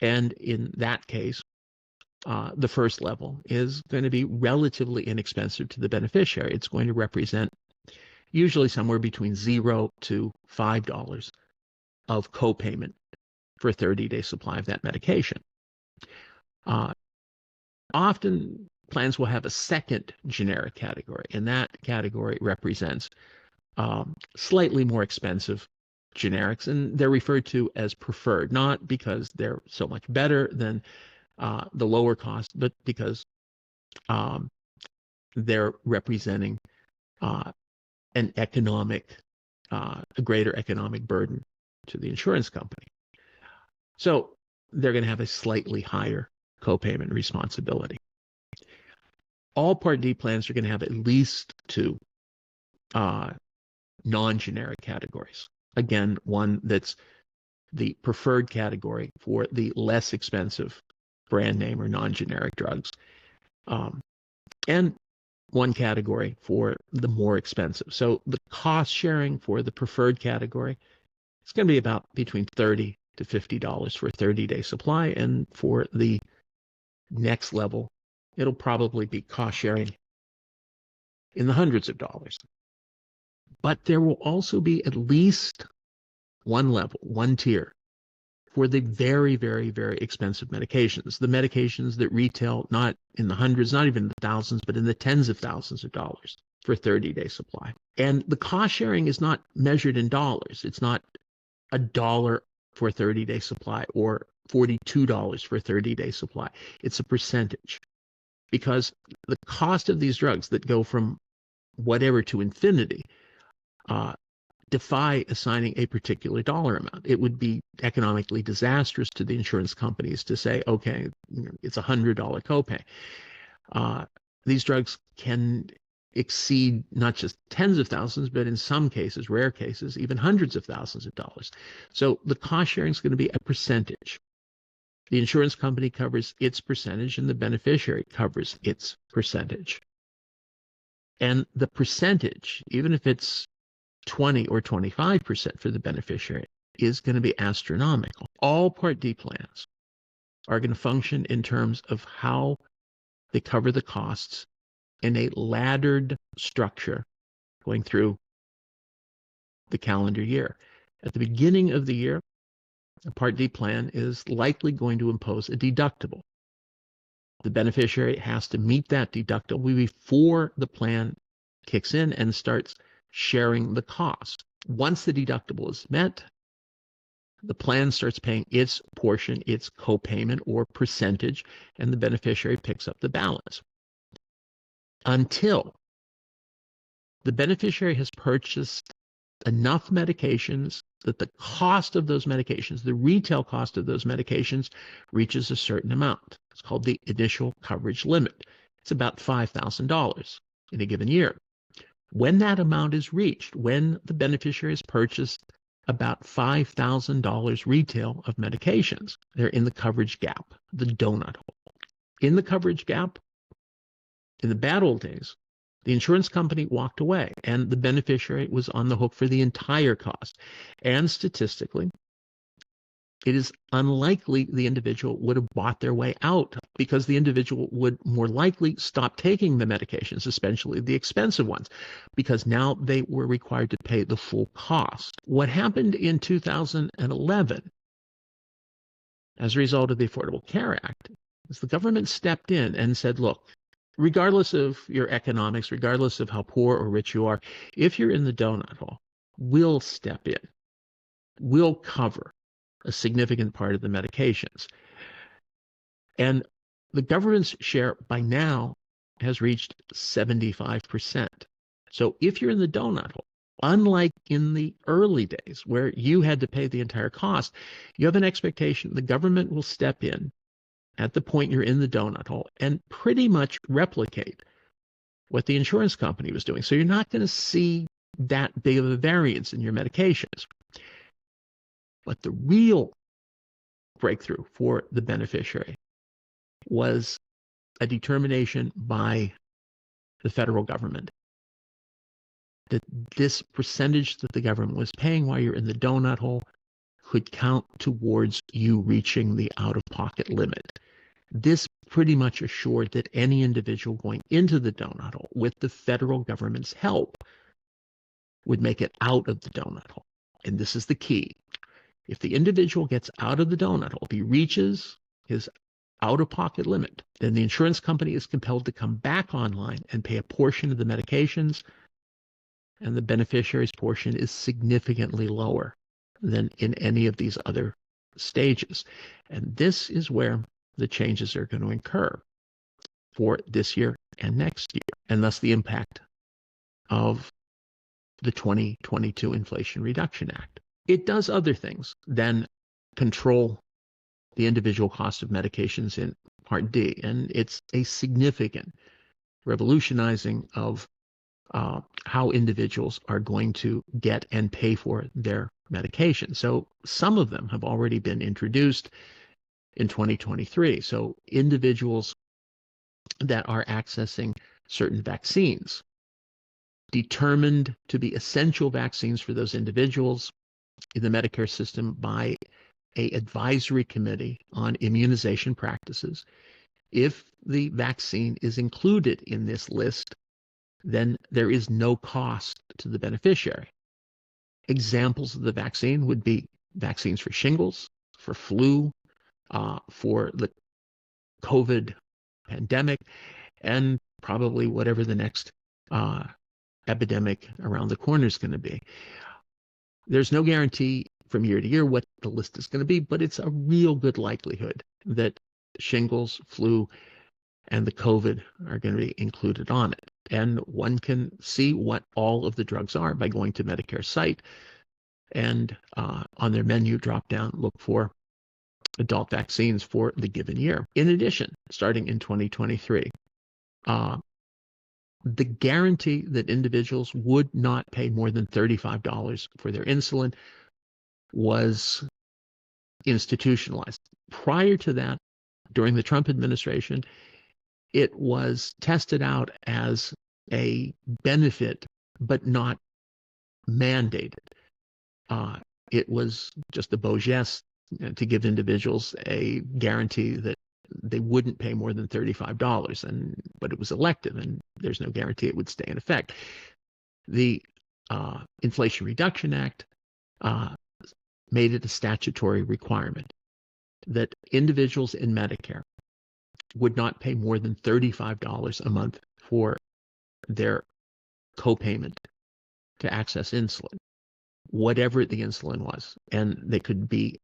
And in that case, the first level is going to be relatively inexpensive to the beneficiary. It's going to represent usually somewhere between $0 to $5 of copayment for a 30-day supply of that medication. Often plans will have a second generic category, and that category represents slightly more expensive generics, and they're referred to as preferred, not because they're so much better than the lower cost, but because they're representing a greater economic burden to the insurance company. So they're going to have a slightly higher copayment responsibility. All Part D plans are going to have at least 2 non-generic categories. Again, one that's the preferred category for the less expensive brand name or non-generic drugs, and one category for the more expensive. So the cost sharing for the preferred category is going to be about between $30 to $50 for a 30-day supply, and for the next level, it'll probably be cost sharing in the hundreds of dollars. But there will also be at least one level, one tier, for the very, very, very expensive medications, the medications that retail not in the hundreds, not even the thousands, but in the tens of thousands of dollars for a 30-day supply. And the cost sharing is not measured in dollars. It's not $1 for a 30-day supply or $42 for a 30-day supply. It's a percentage, because the cost of these drugs that go from whatever to infinity defy assigning a particular dollar amount. It would be economically disastrous to the insurance companies to say, okay, it's $100 copay. These drugs can exceed not just tens of thousands, but in some cases, rare cases, even hundreds of thousands of dollars. So the cost sharing is going to be a percentage. The insurance company covers its percentage and the beneficiary covers its percentage. And the percentage, even if it's 20 or 25% for the beneficiary, is going to be astronomical. All Part D plans are going to function in terms of how they cover the costs in a laddered structure going through the calendar year. At the beginning of the year, a Part D plan is likely going to impose a deductible. The beneficiary has to meet that deductible before the plan kicks in and starts sharing the cost. Once the deductible is met, the plan starts paying its portion, its copayment or percentage, and the beneficiary picks up the balance. Until the beneficiary has purchased enough medications that the cost of those medications, the retail cost of those medications, reaches a certain amount. It's called the initial coverage limit. It's about $5,000 in a given year. When that amount is reached, when the beneficiary has purchased about $5,000 retail of medications. They're in the coverage gap, the donut hole. In the coverage gap, in the bad old days, the insurance company walked away and the beneficiary was on the hook for the entire cost. And statistically, it is unlikely the individual would have bought their way out because the individual would more likely stop taking the medications, especially the expensive ones, because now they were required to pay the full cost. What happened in 2011 as a result of the Affordable Care Act is the government stepped in and said, look, regardless of your economics, regardless of how poor or rich you are, if you're in the donut hole, we'll step in. We'll cover a significant part of the medications. And the government's share by now has reached 75%. So if you're in the donut hole, unlike in the early days where you had to pay the entire cost, you have an expectation the government will step in at the point you're in the donut hole and pretty much replicate what the insurance company was doing. So you're not going to see that big of a variance in your medications. But the real breakthrough for the beneficiary was a determination by the federal government that this percentage that the government was paying while you're in the donut hole could count towards you reaching the out-of-pocket limit. This pretty much assured that any individual going into the donut hole with the federal government's help would make it out of the donut hole. And this is the key. If the individual gets out of the donut hole, if he reaches his out-of-pocket limit, then the insurance company is compelled to come back online and pay a portion of the medications, and the beneficiary's portion is significantly lower than in any of these other stages. And this is where the changes are going to occur for this year and next year, and thus the impact of the 2022 Inflation Reduction Act. It does other things than control the individual cost of medications in Part D, and it's a significant revolutionizing of how individuals are going to get and pay for their medication. So some of them have already been introduced in 2023. So individuals that are accessing certain vaccines, determined to be essential vaccines for those individuals in the Medicare system by an advisory committee on immunization practices. If the vaccine is included in this list, then there is no cost to the beneficiary. Examples of the vaccine would be vaccines for shingles, for flu, for the COVID pandemic, and probably whatever the next epidemic around the corner is going to be. There's no guarantee from year to year what the list is going to be, but it's a real good likelihood that shingles, flu, and the COVID are going to be included on it. And one can see what all of the drugs are by going to Medicare's site and on their menu drop down, look for adult vaccines for the given year. In addition, starting in 2023, the guarantee that individuals would not pay more than $35 for their insulin was institutionalized. Prior to that, during the Trump administration, it was tested out as a benefit, but not mandated. It was just a beau geste to give individuals a guarantee that they wouldn't pay more than $35, but it was elective, and there's no guarantee it would stay in effect. The Inflation Reduction Act made it a statutory requirement that individuals in Medicare would not pay more than $35 a month for their copayment to access insulin, whatever the insulin was. And they could be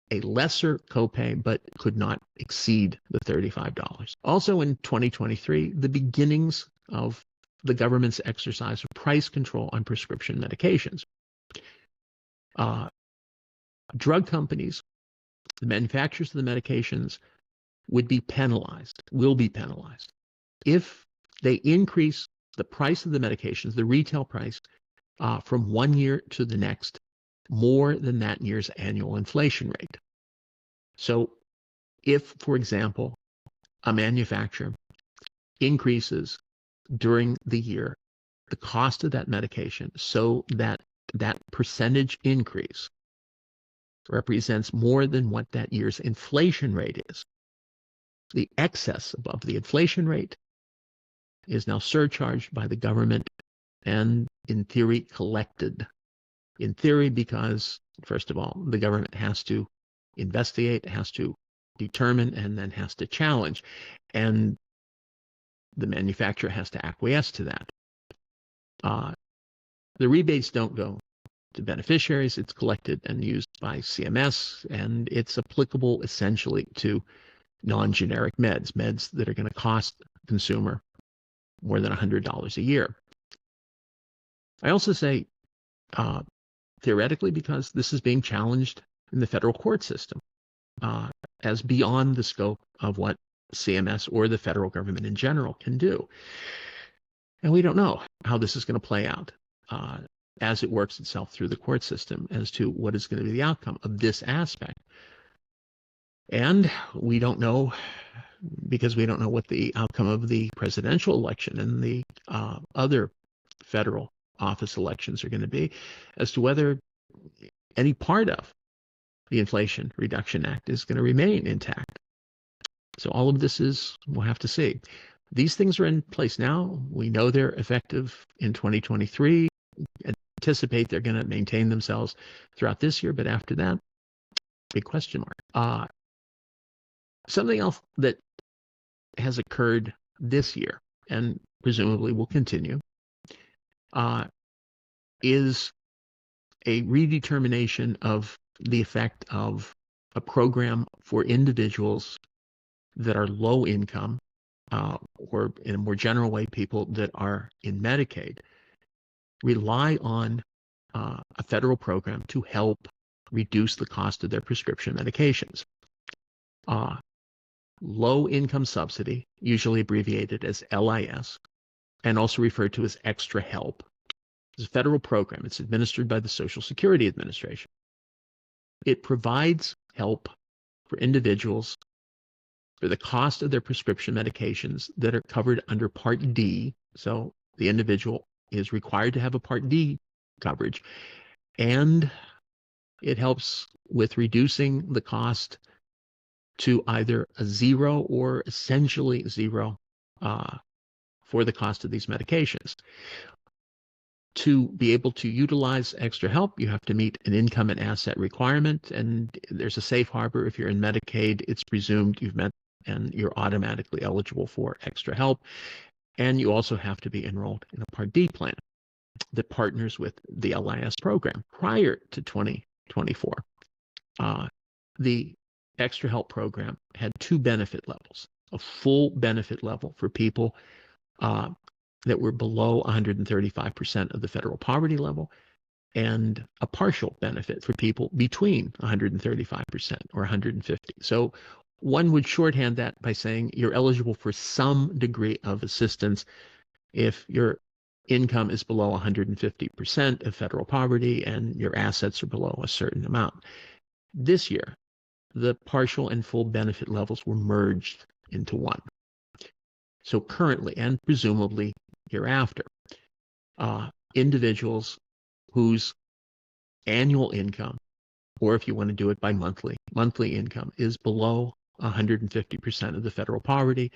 a lesser copay, but could not exceed the $35. Also in 2023, the beginnings of the government's exercise of price control on prescription medications. Drug companies, the manufacturers of the medications, will be penalized if they increase the price of the medications, the retail price, from one year to the next more than that year's annual inflation rate. So if, for example, a manufacturer increases during the year the cost of that medication so that that percentage increase represents more than what that year's inflation rate is, the excess above the inflation rate is now surcharged by the government and, in theory, collected. In theory, because, first of all, the government has to investigate, has to determine, and then has to challenge. And the manufacturer has to acquiesce to that. The rebates don't go to beneficiaries. It's collected and used by CMS, and it's applicable essentially to non-generic meds that are going to cost the consumer more than $100 a year. I also say theoretically because this is being challenged in the federal court system as beyond the scope of what CMS or the federal government in general can do. And we don't know how this is going to play out as it works itself through the court system as to what is going to be the outcome of this aspect. And we don't know, because we don't know what the outcome of the presidential election and the other federal office elections are going to be, as to whether any part of the Inflation Reduction Act is going to remain intact. So all of this we'll have to see. These things are in place now. We know they're effective in 2023. Anticipate they're going to maintain themselves throughout this year, but after that, big question mark. Something else that has occurred this year and presumably will continue is a redetermination of the effect of a program for individuals that are low income, or in a more general way, people that are in Medicaid, rely on a federal program to help reduce the cost of their prescription medications. Low income subsidy, usually abbreviated as LIS, and also referred to as extra help, is a federal program. It's administered by the Social Security Administration. It provides help for individuals for the cost of their prescription medications that are covered under Part D. So the individual is required to have a Part D coverage, and it helps with reducing the cost to either a zero or essentially zero for the cost of these medications. To be able to utilize extra help, you have to meet an income and asset requirement, and there's a safe harbor. If you're in Medicaid, it's presumed you've met and you're automatically eligible for extra help. And you also have to be enrolled in a Part D plan that partners with the LIS program prior to 2024. The extra help program had two benefit levels: a full benefit level for people that were below 135% of the federal poverty level, and a partial benefit for people between 135% or 150. So one would shorthand that by saying you're eligible for some degree of assistance if your income is below 150% of federal poverty and your assets are below a certain amount. This year, the partial and full benefit levels were merged into one. So currently, and presumably hereafter, individuals whose annual income, or if you want to do it by monthly income, is below 150% of the federal poverty.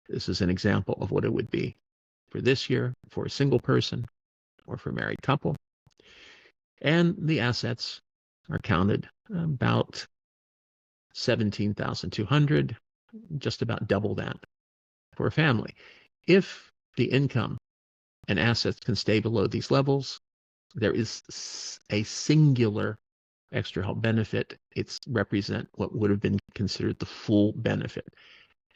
This is an example of what it would be for this year for a single person or for a married couple. And the assets are counted about $17,200, just about double that for a family. If the income and assets can stay below these levels, there is a singular extra help benefit. It's represent what would have been considered the full benefit.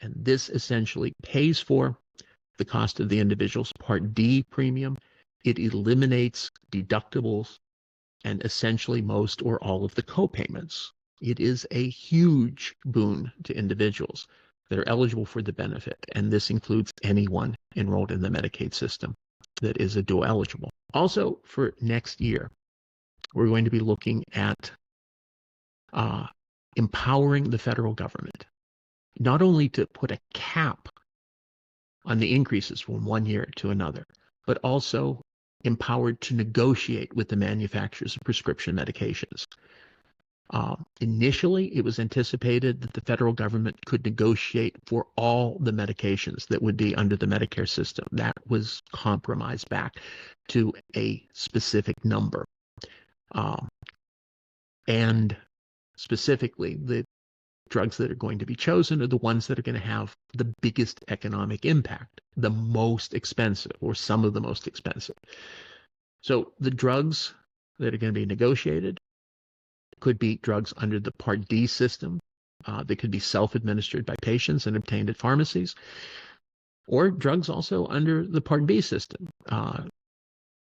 And this essentially pays for the cost of the individual's Part D premium. It eliminates deductibles and essentially most or all of the co-payments. It is a huge boon to individuals that are eligible for the benefit, and this includes anyone enrolled in the Medicaid system that is a dual eligible. Also, for next year, we're going to be looking at empowering the federal government, not only to put a cap on the increases from one year to another, but also empowered to negotiate with the manufacturers of prescription medications. Initially, it was anticipated that the federal government could negotiate for all the medications that would be under the Medicare system. That was compromised back to a specific number. And specifically, the drugs that are going to be chosen are the ones that are going to have the biggest economic impact, the most expensive, or some of the most expensive. So the drugs that are going to be negotiated could be drugs under the Part D system. They could be self-administered by patients and obtained at pharmacies, or drugs also under the Part B system,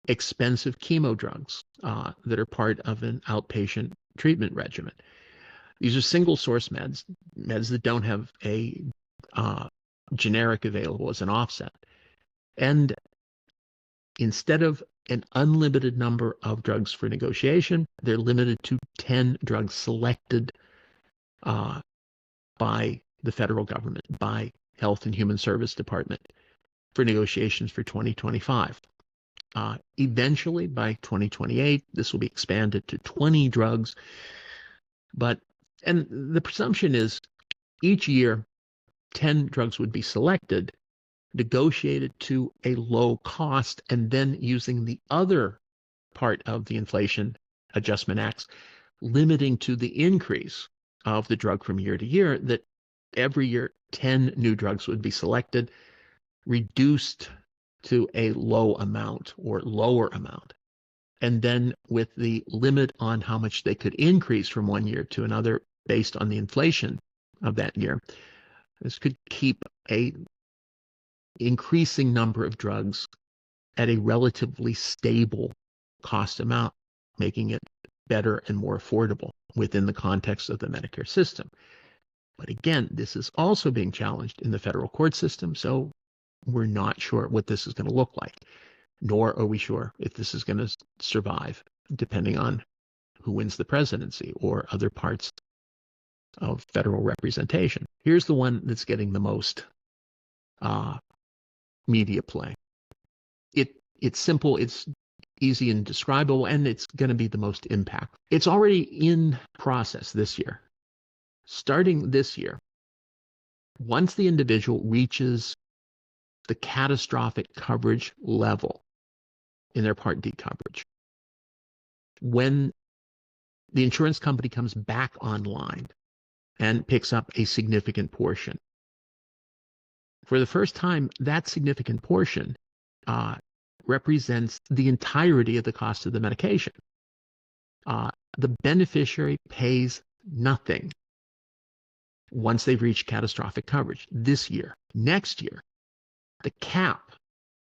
expensive chemo drugs that are part of an outpatient treatment regimen. These are single-source meds that don't have a generic available as an offset. And instead of an unlimited number of drugs for negotiation, they're limited to 10 drugs selected by the federal government, by Health and Human Service Department for negotiations for 2025. Eventually, by 2028, this will be expanded to 20 drugs. And the presumption is each year, 10 drugs would be selected, negotiated to a low cost, and then using the other part of the Inflation Adjustment Acts, limiting to the increase of the drug from year to year, that every year 10 new drugs would be selected, reduced to a low amount or lower amount. And then with the limit on how much they could increase from one year to another based on the inflation of that year, this could keep a increasing number of drugs at a relatively stable cost amount, making it better and more affordable within the context of the Medicare system. But again, this is also being challenged in the federal court system, so we're not sure what this is going to look like, nor are we sure if this is going to survive, depending on who wins the presidency or other parts of federal representation. Here's the one that's getting the most media play. It's simple, it's easy and describable, and it's going to be the most impact. It's already in process this year. Starting this year, once the individual reaches the catastrophic coverage level in their Part D coverage, when the insurance company comes back online and picks up a significant portion, for the first time, that significant portion represents the entirety of the cost of the medication. The beneficiary pays nothing once they've reached catastrophic coverage this year. Next year, the cap,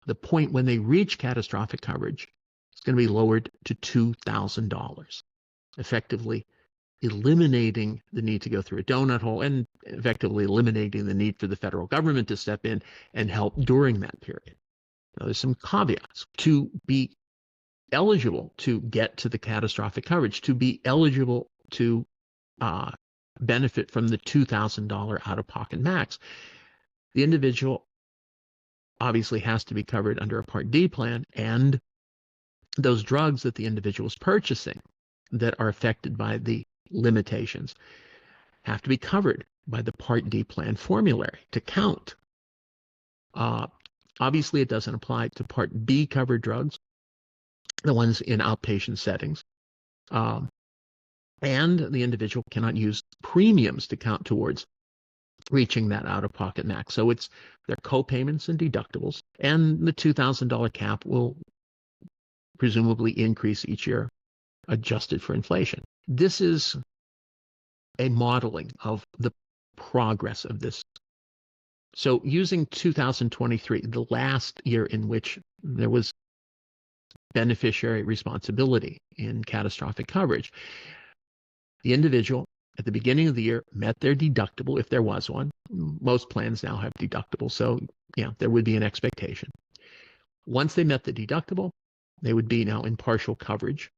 the point when they reach catastrophic coverage, is going to be lowered to $2,000, effectively eliminating the need to go through a donut hole and effectively eliminating the need for the federal government to step in and help during that period. Now, there's some caveats. To be eligible to get to the catastrophic coverage, to be eligible to benefit from the $2,000 out-of-pocket max, the individual obviously has to be covered under a Part D plan, and those drugs that the individual is purchasing that are affected by the limitations have to be covered by the Part D plan formulary to count. Obviously, it doesn't apply to Part B covered drugs, the ones in outpatient settings. And the individual cannot use premiums to count towards reaching that out-of-pocket max. So it's their co-payments and deductibles, and the $2,000 cap will presumably increase each year, adjusted for inflation. This is a modeling of the progress of this. So using 2023, the last year in which there was beneficiary responsibility in catastrophic coverage, the individual at the beginning of the year met their deductible, if there was one. Most plans now have deductibles, so yeah, there would be an expectation. Once they met the deductible, they would be now in partial coverage.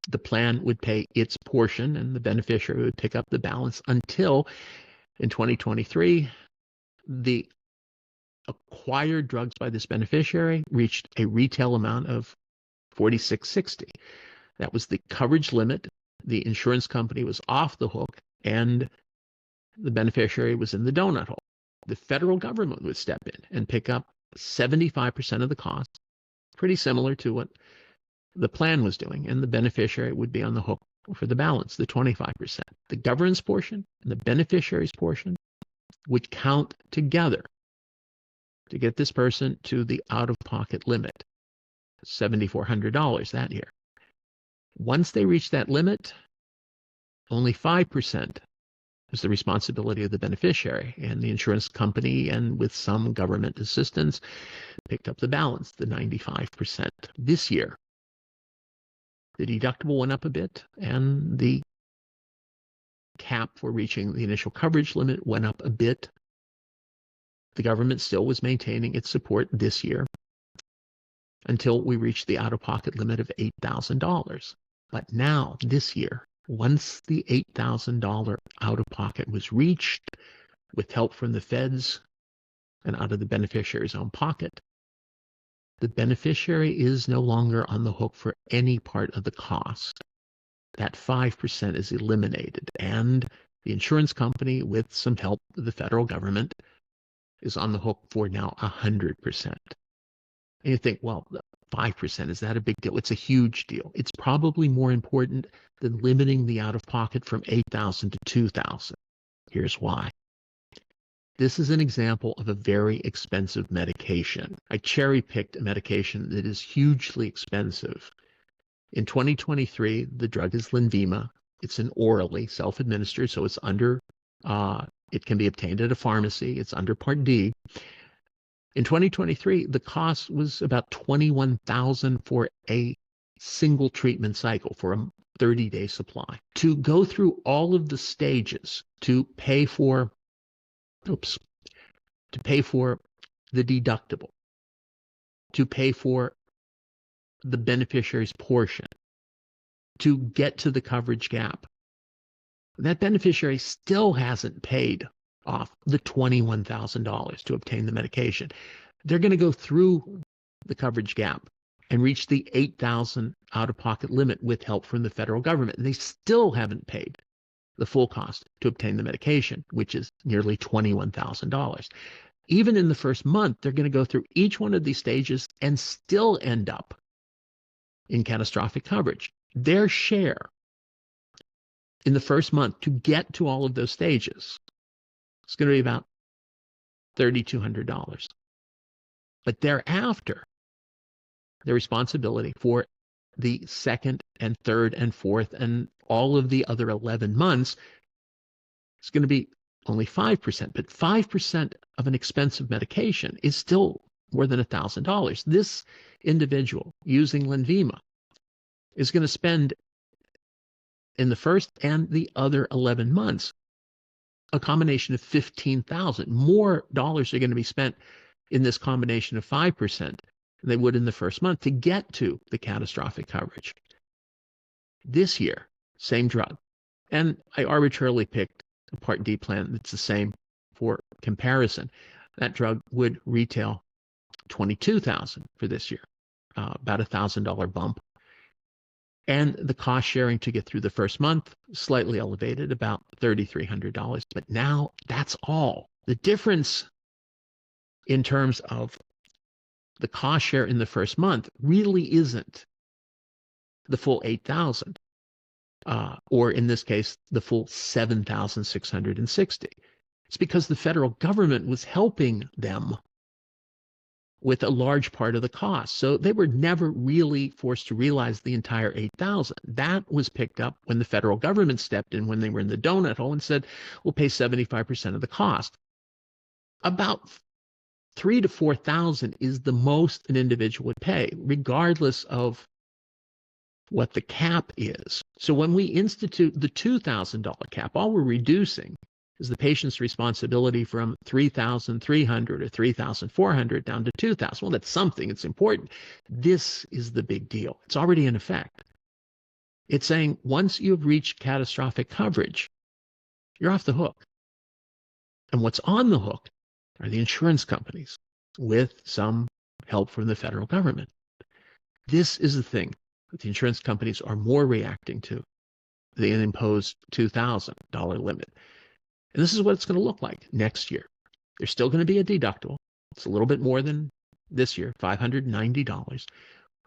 The plan would pay its portion and the beneficiary would pick up the balance until in 2023, the acquired drugs by this beneficiary reached a retail amount of $46.60. That was the coverage limit. The insurance company was off the hook and the beneficiary was in the donut hole. The federal government would step in and pick up 75% of the cost, pretty similar to what the plan was doing, and the beneficiary would be on the hook for the balance, the 25%. The government's portion and the beneficiary's portion would count together to get this person to the out-of-pocket limit, $7,400 that year. Once they reach that limit, only 5% is the responsibility of the beneficiary, and the insurance company, and with some government assistance, picked up the balance, the 95%. This year, the deductible went up a bit, and the cap for reaching the initial coverage limit went up a bit. The government still was maintaining its support this year until we reached the out-of-pocket limit of $8,000. But now, this year, once the $8,000 out-of-pocket was reached, with help from the feds and out of the beneficiary's own pocket, the beneficiary is no longer on the hook for any part of the cost. That 5% is eliminated, and the insurance company, with some help of the federal government, is on the hook for now 100%. And you think, well, 5%, is that a big deal? It's a huge deal. It's probably more important than limiting the out-of-pocket from $8,000 to $2,000. Here's why. This is an example of a very expensive medication. I cherry-picked a medication that is hugely expensive. In 2023, the drug is Lenvima. It's an orally self-administered, so it's under, it can be obtained at a pharmacy. It's under Part D. In 2023, the cost was about $21,000 for a single treatment cycle for a 30-day supply. To go through all of the stages to pay for, the deductible, to pay for the beneficiary's portion, to get to the coverage gap, that beneficiary still hasn't paid off the $21,000 to obtain the medication. They're going to go through the coverage gap and reach the $8,000 out-of-pocket limit with help from the federal government. And they still haven't paid the full cost to obtain the medication, which is nearly $21,000. Even in the first month, they're going to go through each one of these stages and still end up in catastrophic coverage. Their share in the first month to get to all of those stages is going to be about $3,200. But thereafter, their responsibility for the second and third and fourth and all of the other 11 months is going to be only 5%. But 5% of an expensive medication is still more than $1,000. This individual using Lenvima is going to spend in the first and the other 11 months a combination of $15,000. More dollars are going to be spent in this combination of 5% than they would in the first month to get to the catastrophic coverage. This year, same drug. And I arbitrarily picked a Part D plan that's the same for comparison. That drug would retail $22,000 for this year, about $1,000 bump. And the cost sharing to get through the first month, slightly elevated, about $3,300. But now that's all. The difference in terms of the cost share in the first month really isn't the full $8,000, or in this case, the full $7,660. It's because the federal government was helping them with a large part of the cost. So they were never really forced to realize the entire $8,000. That was picked up when the federal government stepped in when they were in the donut hole and said, we'll pay 75% of the cost. About $3,000 to $4,000 is the most an individual would pay, regardless of what the cap is. So when we institute the $2,000 cap, all we're reducing is the patient's responsibility from $3,300 or $3,400 down to $2,000. Well, that's something. It's important. This is the big deal. It's already in effect. It's saying once you've reached catastrophic coverage, you're off the hook. And what's on the hook are the insurance companies with some help from the federal government. This is the thing that the insurance companies are more reacting to the imposed $2,000 limit. And this is what it's going to look like next year. There's still going to be a deductible. It's a little bit more than this year, $590.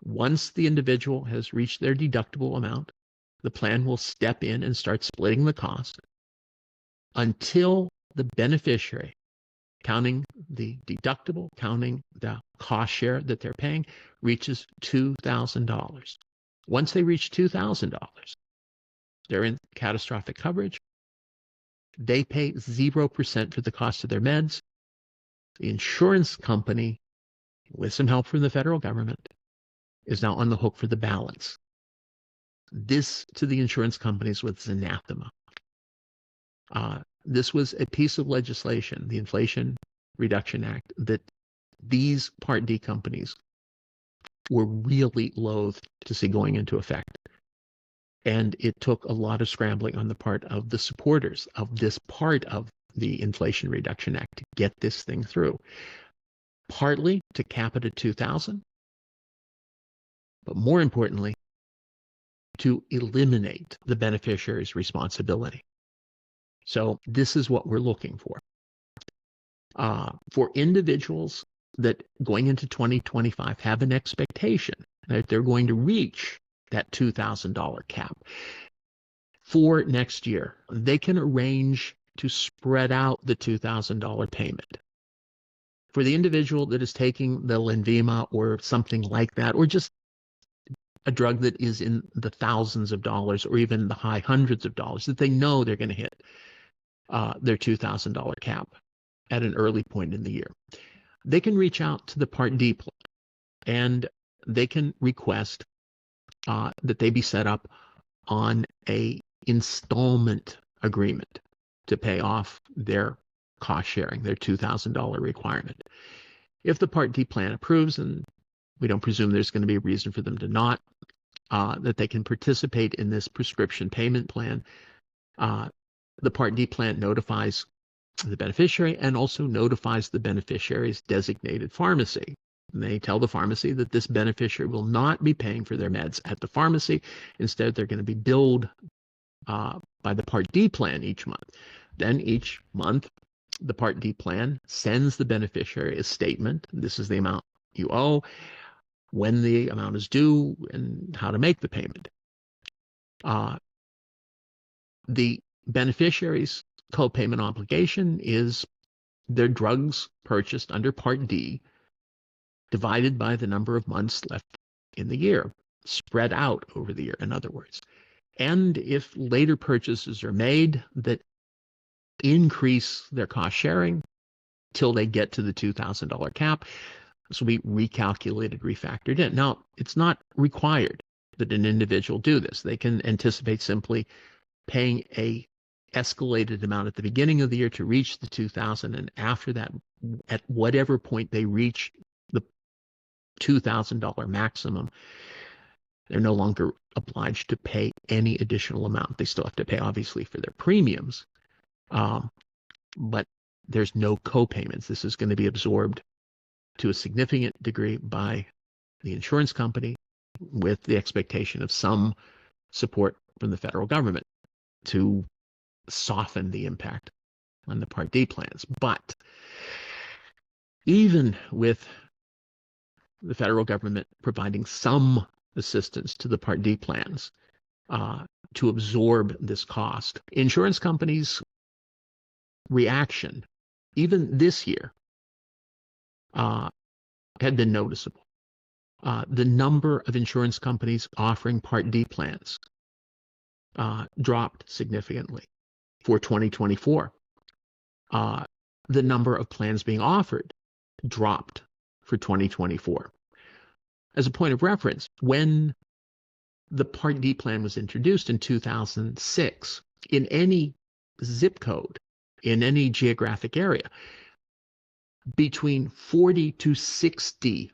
Once the individual has reached their deductible amount, the plan will step in and start splitting the cost until the beneficiary, counting the deductible, counting the cost share that they're paying, reaches $2,000. Once they reach $2,000, they're in catastrophic coverage. They pay 0% for the cost of their meds. The insurance company, with some help from the federal government, is now on the hook for the balance. This, to the insurance companies, was anathema. This was a piece of legislation, the Inflation Reduction Act, that these Part D companies were really loath to see going into effect. And it took a lot of scrambling on the part of the supporters of this part of the Inflation Reduction Act to get this thing through. Partly to cap it at $2,000, but more importantly, to eliminate the beneficiary's responsibility. So this is what we're looking for. For individuals that going into 2025 have an expectation that they're going to reach that $2,000 cap for next year, they can arrange to spread out the $2,000 payment. For the individual that is taking the Lenvima or something like that, or just a drug that is in the thousands of dollars or even the high hundreds of dollars, that they know they're going to hit their $2,000 cap at an early point in the year, they can reach out to the Part D plan and they can request that they be set up on a installment agreement to pay off their cost sharing, their $2,000 requirement. If the Part D plan approves, and we don't presume there's going to be a reason for them to not, that they can participate in this prescription payment plan. The Part D plan notifies the beneficiary and also notifies the beneficiary's designated pharmacy. They tell the pharmacy that this beneficiary will not be paying for their meds at the pharmacy. Instead, they're going to be billed by the Part D plan each month. Then each month, the Part D plan sends the beneficiary a statement. This is the amount you owe, when the amount is due, and how to make the payment. The beneficiary's co-payment obligation is their drugs purchased under Part D divided by the number of months left in the year, spread out over the year, in other words. And if later purchases are made that increase their cost sharing till they get to the $2,000 cap, this will be recalculated, refactored in. Now, it's not required that an individual do this. They can anticipate simply paying a escalated amount at the beginning of the year to reach the $2,000, and after that, at whatever point they reach the $2,000 maximum, they're no longer obliged to pay any additional amount. They still have to pay, obviously, for their premiums, but there's no co-payments. This is going to be absorbed to a significant degree by the insurance company, with the expectation of some support from the federal government to soften the impact on the Part D plans. But even with the federal government providing some assistance to the Part D plans to absorb this cost, insurance companies' reaction, even this year, had been noticeable. The number of insurance companies offering Part D plans dropped significantly for 2024. The number of plans being offered dropped for 2024. As a point of reference, when the Part D plan was introduced in 2006, in any zip code, in any geographic area, between 40 to 60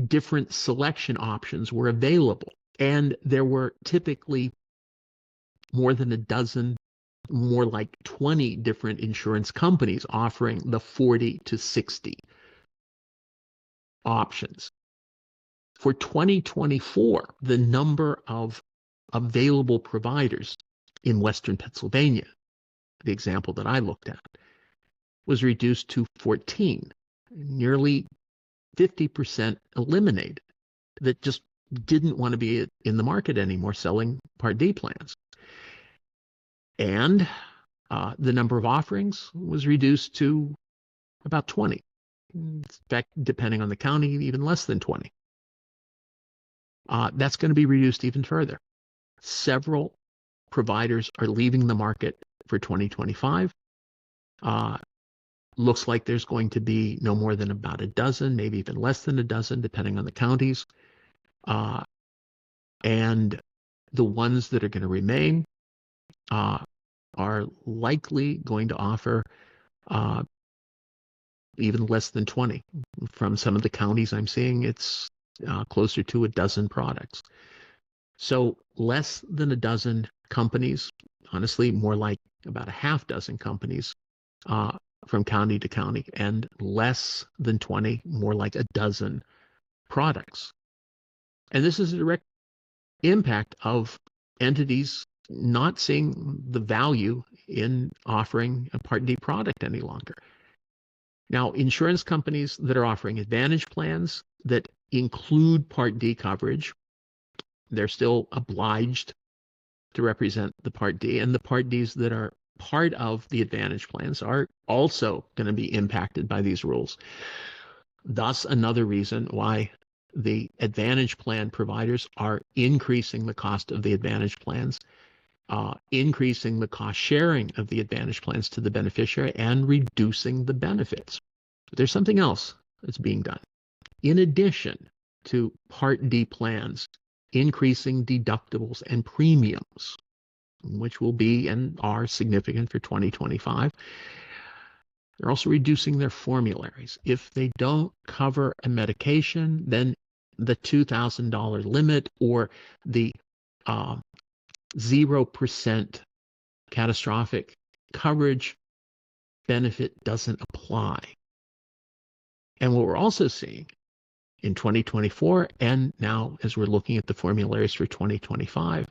different selection options were available And there were typically more than a dozen, more like 20 different insurance companies offering the 40 to 60 options. For 2024, the number of available providers in Western Pennsylvania, the example that I looked at, was reduced to 14. Nearly 50% eliminated that just didn't want to be in the market anymore selling Part D plans. And the number of offerings was reduced to about 20. In fact, depending on the county, even less than 20. That's going to be reduced even further. Several providers are leaving the market for 2025. Looks like there's going to be no more than about a dozen, maybe even less than a dozen, depending on the counties. And the ones that are going to remain are likely going to offer even less than 20. From some of the counties I'm seeing, it's closer to a dozen products. So less than a dozen companies, honestly, more like about a half dozen companies from county to county, and less than 20, more like a dozen products. And this is a direct impact of entities not seeing the value in offering a Part D product any longer. Now, insurance companies that are offering Advantage plans that include Part D coverage, they're still obliged to represent the Part D, and the Part Ds that are part of the Advantage plans are also going to be impacted by these rules. Thus, another reason why the Advantage plan providers are increasing the cost of the Advantage plans, increasing the cost sharing of the Advantage plans to the beneficiary, and reducing the benefits. But there's something else that's being done. In addition to Part D plans increasing deductibles and premiums, which will be and are significant for 2025, they're also reducing their formularies. If they don't cover a medication, then the $2,000 limit or the 0% catastrophic coverage benefit doesn't apply. And what we're also seeing in 2024, and now as we're looking at the formularies for 2025,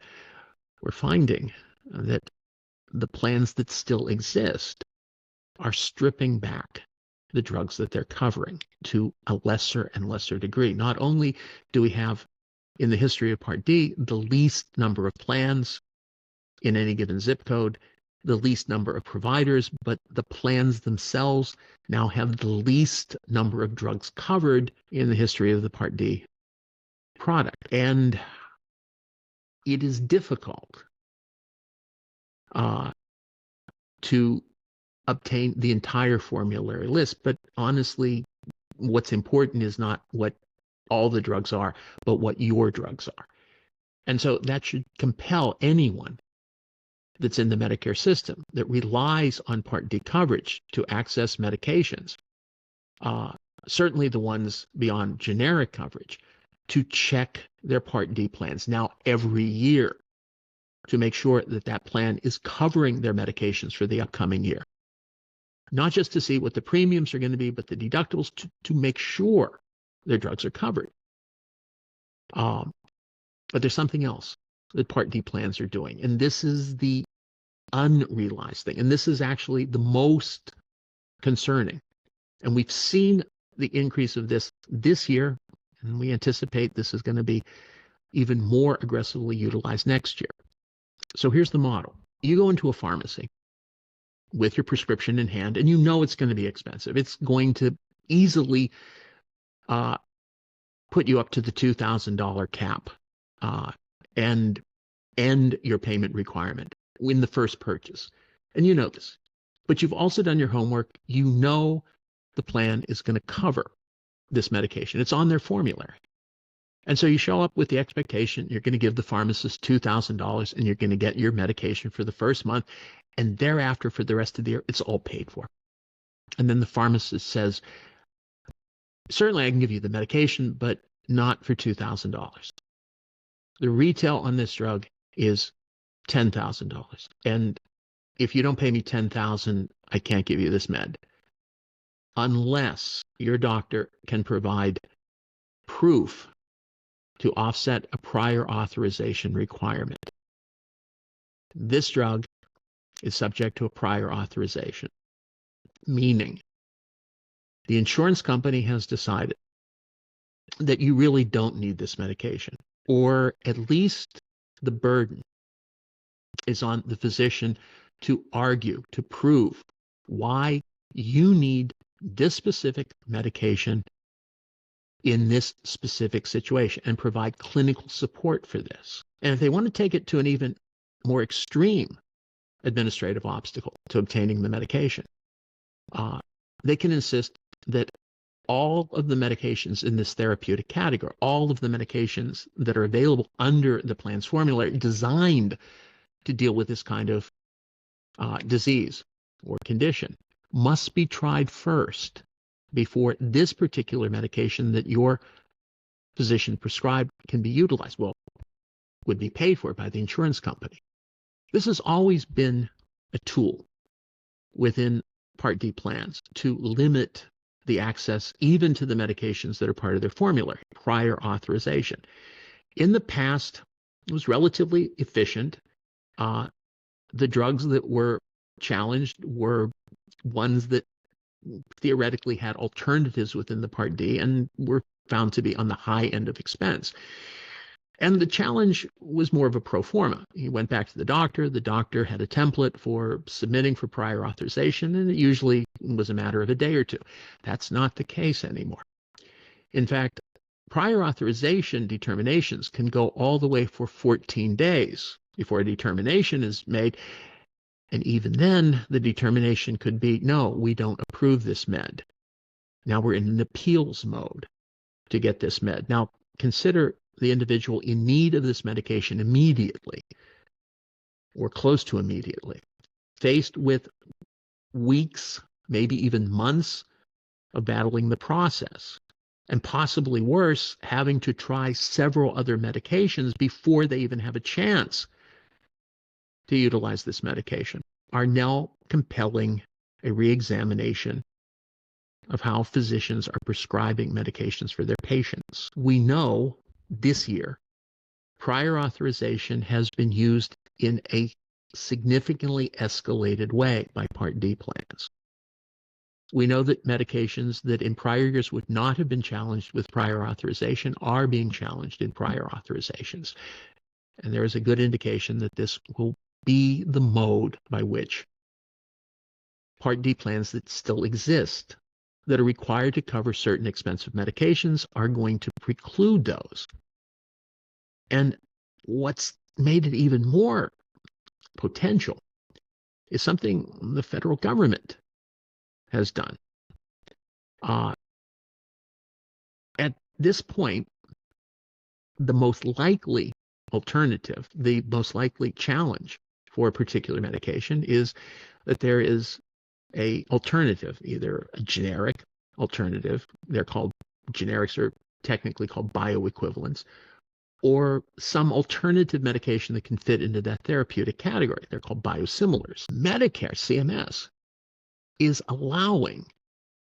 we're finding that the plans that still exist are stripping back the drugs that they're covering to a lesser and lesser degree. Not only do we have, in the history of Part D, the least number of plans in any given zip code, the least number of providers, but the plans themselves now have the least number of drugs covered in the history of the Part D product. And it is difficult to obtain the entire formulary list. But honestly, what's important is not what all the drugs are, but what your drugs are. And so that should compel anyone that's in the Medicare system that relies on Part D coverage to access medications, certainly the ones beyond generic coverage, to check their Part D plans now every year to make sure that that plan is covering their medications for the upcoming year. Not just to see what the premiums are going to be, but the deductibles to make sure their drugs are covered. But there's something else that Part D plans are doing, and this is the unrealized thing. And this is actually the most concerning. And we've seen the increase of this year, and we anticipate this is going to be even more aggressively utilized next year. So here's the model. You go into a pharmacy with your prescription in hand, and you know it's going to be expensive. It's going to easily put you up to the $2,000 cap and end your payment requirement in the first purchase. And you know this. But you've also done your homework. You know the plan is going to cover this medication. It's on their formulary. And so you show up with the expectation you're going to give the pharmacist $2,000 and you're going to get your medication for the first month. And thereafter, for the rest of the year, it's all paid for. And then the pharmacist says, certainly I can give you the medication, but not for $2,000. The retail on this drug is $10,000. And if you don't pay me $10,000, I can't give you this med. Unless your doctor can provide proof to offset a prior authorization requirement. This drug is subject to a prior authorization, meaning the insurance company has decided that you really don't need this medication, or at least the burden is on the physician to argue, to prove why you need this specific medication in this specific situation and provide clinical support for this. And if they want to take it to an even more extreme administrative obstacle to obtaining the medication, they can insist that all of the medications in this therapeutic category, all of the medications that are available under the plan's formulary designed to deal with this kind of disease or condition, must be tried first before this particular medication that your physician prescribed can be utilized. Well, would be paid for by the insurance company. This has always been a tool within Part D plans to limit the access even to the medications that are part of their formulary, prior authorization. In the past, it was relatively efficient. The drugs that were challenged were ones that theoretically had alternatives within the Part D and were found to be on the high end of expense. And the challenge was more of a pro forma. He went back to the doctor had a template for submitting for prior authorization, and it usually was a matter of a day or two. That's not the case anymore. In fact, prior authorization determinations can go all the way for 14 days before a determination is made. And even then, the determination could be, no, we don't approve this med. Now we're in an appeals mode to get this med. Now, consider the individual in need of this medication immediately or close to immediately, faced with weeks, maybe even months of battling the process, and possibly worse, having to try several other medications before they even have a chance to utilize this medication, are now compelling a reexamination of how physicians are prescribing medications for their patients. We know this year, prior authorization has been used in a significantly escalated way by Part D plans. We know that medications that in prior years would not have been challenged with prior authorization are being challenged in prior authorizations. And there is a good indication that this will be the mode by which Part D plans that still exist, that are required to cover certain expensive medications, are going to preclude those. And what's made it even more potential is something the federal government has done. At this point, the most likely alternative, the most likely challenge for a particular medication is that there is a alternative, either a generic alternative, they're called generics, are technically called bioequivalents, or some alternative medication that can fit into that therapeutic category. They're called biosimilars. Medicare, CMS, is allowing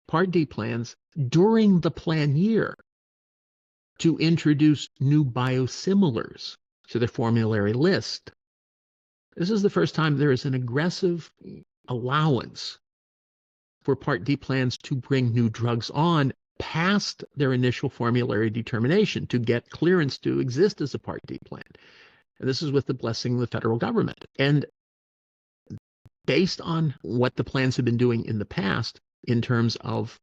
Part D plans during the plan year to introduce new biosimilars to their formulary list. This is the first time there is an aggressive allowance for Part D plans to bring new drugs on past their initial formulary determination to get clearance to exist as a Part D plan. And this is with the blessing of the federal government. And based on what the plans have been doing in the past in terms of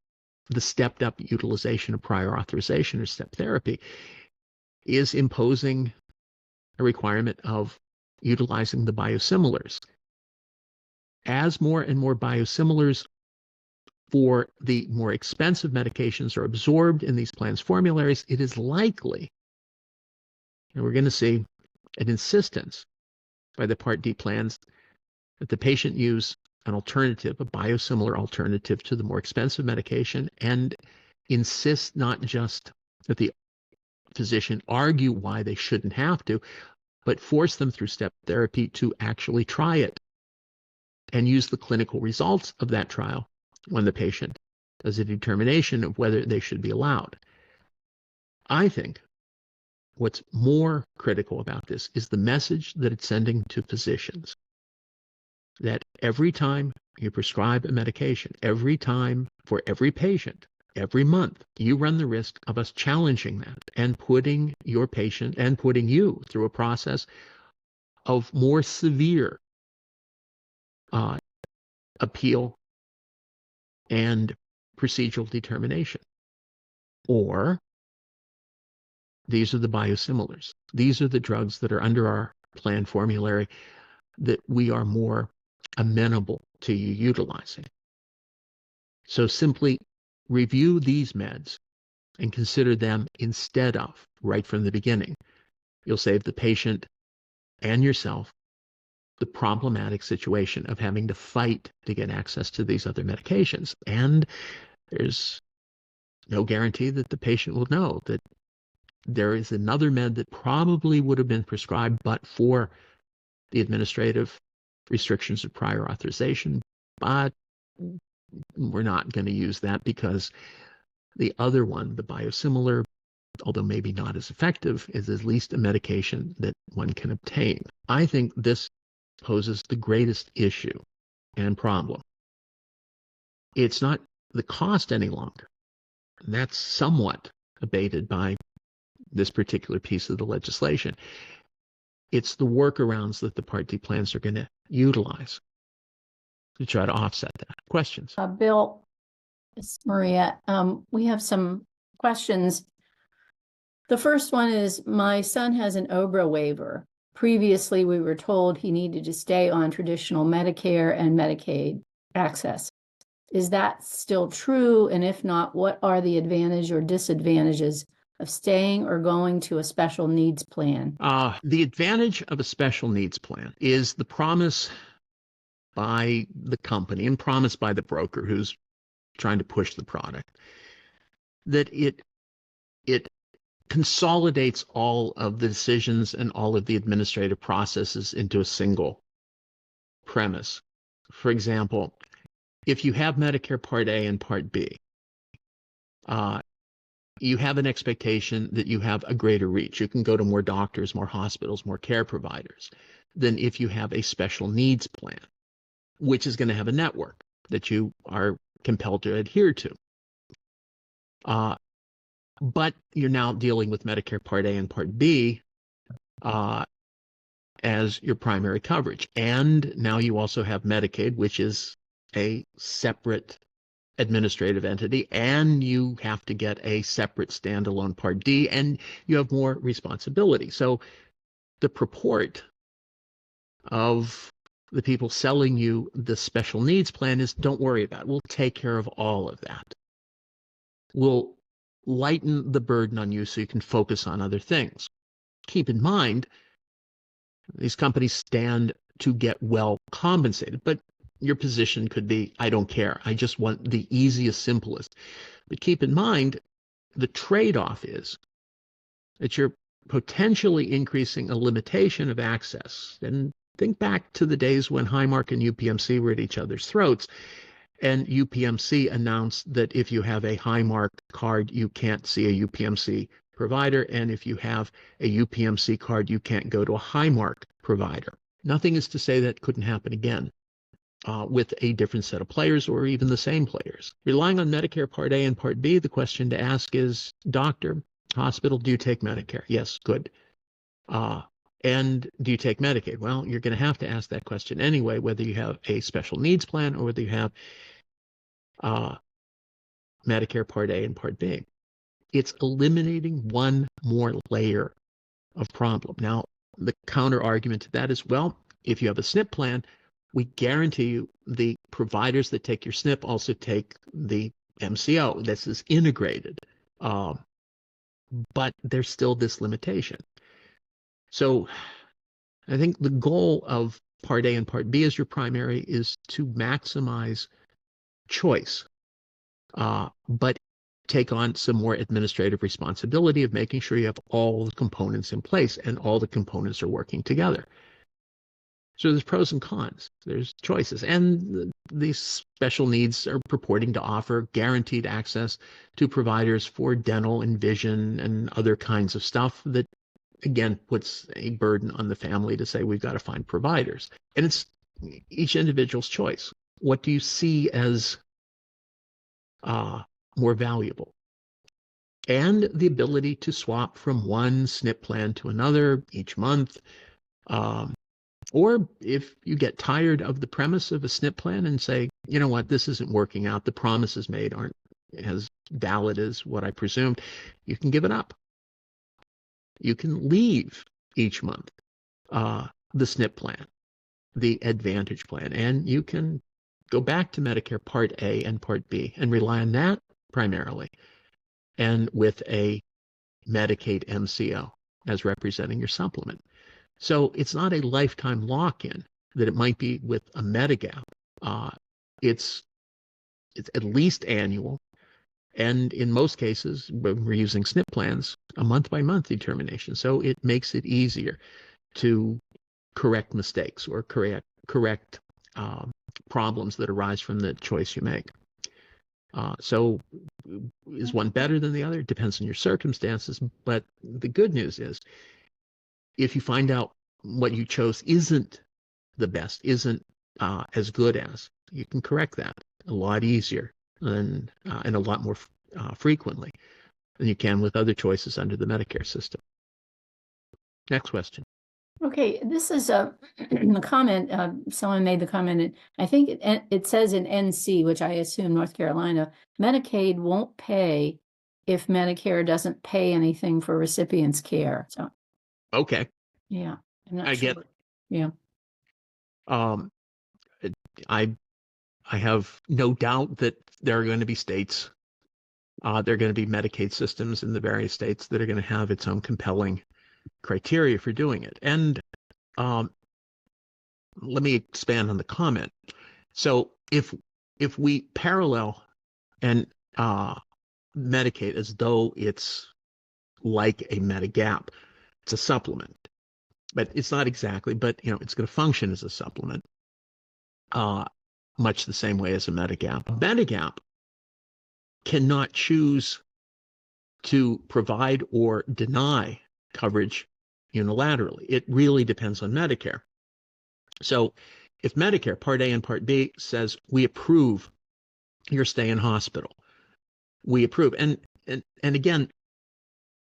the stepped up utilization of prior authorization or step therapy, is imposing a requirement of utilizing the biosimilars. As more and more biosimilars for the more expensive medications are absorbed in these plans' formularies, it is likely, and we're going to see an insistence by the Part D plans, that the patient use an alternative, a biosimilar alternative to the more expensive medication, and insist not just that the physician argue why they shouldn't have to, but force them through step therapy to actually try it and use the clinical results of that trial when the patient does a determination of whether they should be allowed. I think what's more critical about this is the message that it's sending to physicians, that every time you prescribe a medication, every time for every patient, every month, you run the risk of us challenging that and putting your patient and putting you through a process of more severe appeal and procedural determination. Or these are the biosimilars. These are the drugs that are under our plan formulary that we are more amenable to you utilizing. So simply review these meds and consider them instead of right from the beginning. You'll save the patient and yourself the problematic situation of having to fight to get access to these other medications. And there's no guarantee that the patient will know that there is another med that probably would have been prescribed but for the administrative restrictions of prior authorization, but we're not going to use that because the other one, the biosimilar, although maybe not as effective, is at least a medication that one can obtain. I think this poses the greatest issue and problem. It's not the cost any longer. That's somewhat abated by this particular piece of the legislation. It's the workarounds that the Part D plans are going to utilize to try to offset that. Questions? Bill, it's Maria. We have some questions. The first one is, my son has an OBRA waiver. Previously, we were told he needed to stay on traditional Medicare and Medicaid access. Is that still true? And if not, what are the advantages or disadvantages of staying or going to a special needs plan? The advantage of a special needs plan is the promise by the company and promise by the broker who's trying to push the product that it consolidates all of the decisions and all of the administrative processes into a single premise. For example, if you have Medicare Part A and Part B, you have an expectation that you have a greater reach. You can go to more doctors, more hospitals, more care providers than if you have a special needs plan, which is going to have a network that you are compelled to adhere to. But you're now dealing with Medicare Part A and Part B as your primary coverage. And now you also have Medicaid, which is a separate administrative entity, and you have to get a separate standalone Part D, and you have more responsibility. So the purport of the people selling you the special needs plan is, don't worry about it. We'll take care of all of that. We'll lighten the burden on you so you can focus on other things. Keep in mind, these companies stand to get well compensated, but your position could be, I don't care. I just want the easiest, simplest. But keep in mind, the trade-off is that you're potentially increasing a limitation of access. And think back to the days when Highmark and UPMC were at each other's throats, and UPMC announced that if you have a Highmark card, you can't see a UPMC provider, and if you have a UPMC card, you can't go to a Highmark provider. Nothing is to say that couldn't happen again with a different set of players or even the same players. Relying on Medicare Part A and Part B, the question to ask is, doctor, hospital, do you take Medicare? Yes, good. And do you take Medicaid? Well, you're going to have to ask that question anyway, whether you have a special needs plan or whether you have Medicare Part A and Part B. It's eliminating one more layer of problem. Now, the counter argument to that is, well, if you have a SNP plan, we guarantee you the providers that take your SNP also take the MCO. This is integrated. But there's still this limitation. So I think the goal of Part A and Part B as your primary is to maximize choice. But take on some more administrative responsibility of making sure you have all the components in place and all the components are working together. So there's pros and cons. There's choices. And these special needs are purporting to offer guaranteed access to providers for dental and vision and other kinds of stuff that, again, puts a burden on the family to say, we've got to find providers. And it's each individual's choice. What do you see as more valuable? And the ability to swap from one SNP plan to another each month. Or if you get tired of the premise of a SNP plan and say, you know what, this isn't working out, the promises made aren't as valid as what I presumed, you can give it up. You can leave each month the SNP plan, the Advantage plan, and you can go back to Medicare Part A and Part B and rely on that primarily, and with a Medicaid MCO as representing your supplement. So it's not a lifetime lock-in that it might be with a Medigap. It's at least annual, and in most cases, when we're using SNP plans, a month-by-month determination. So it makes it easier to correct mistakes or correct problems that arise from the choice you make. So is one better than the other? It depends on your circumstances. But the good news is, if you find out what you chose isn't the best, isn't as good as, you can correct that a lot easier and a lot more frequently than you can with other choices under the Medicare system. Next question. Okay, this is a comment. Someone made the comment, and I think it says in NC, which I assume North Carolina, Medicaid won't pay if Medicare doesn't pay anything for recipients' care. So, okay, yeah, I'm not I sure. get. Yeah. I have no doubt that there are going to be states, there are going to be Medicaid systems in the various states that are going to have its own compelling criteria for doing it. And let me expand on the comment. So if we parallel and Medicaid as though it's like a Medigap, it's a supplement, but it's not exactly, but it's going to function as a supplement, much the same way as a Medigap. A Medigap cannot choose to provide or deny coverage unilaterally. It really depends on Medicare. So if Medicare Part A and Part B says, we approve your stay in hospital, we approve. And again,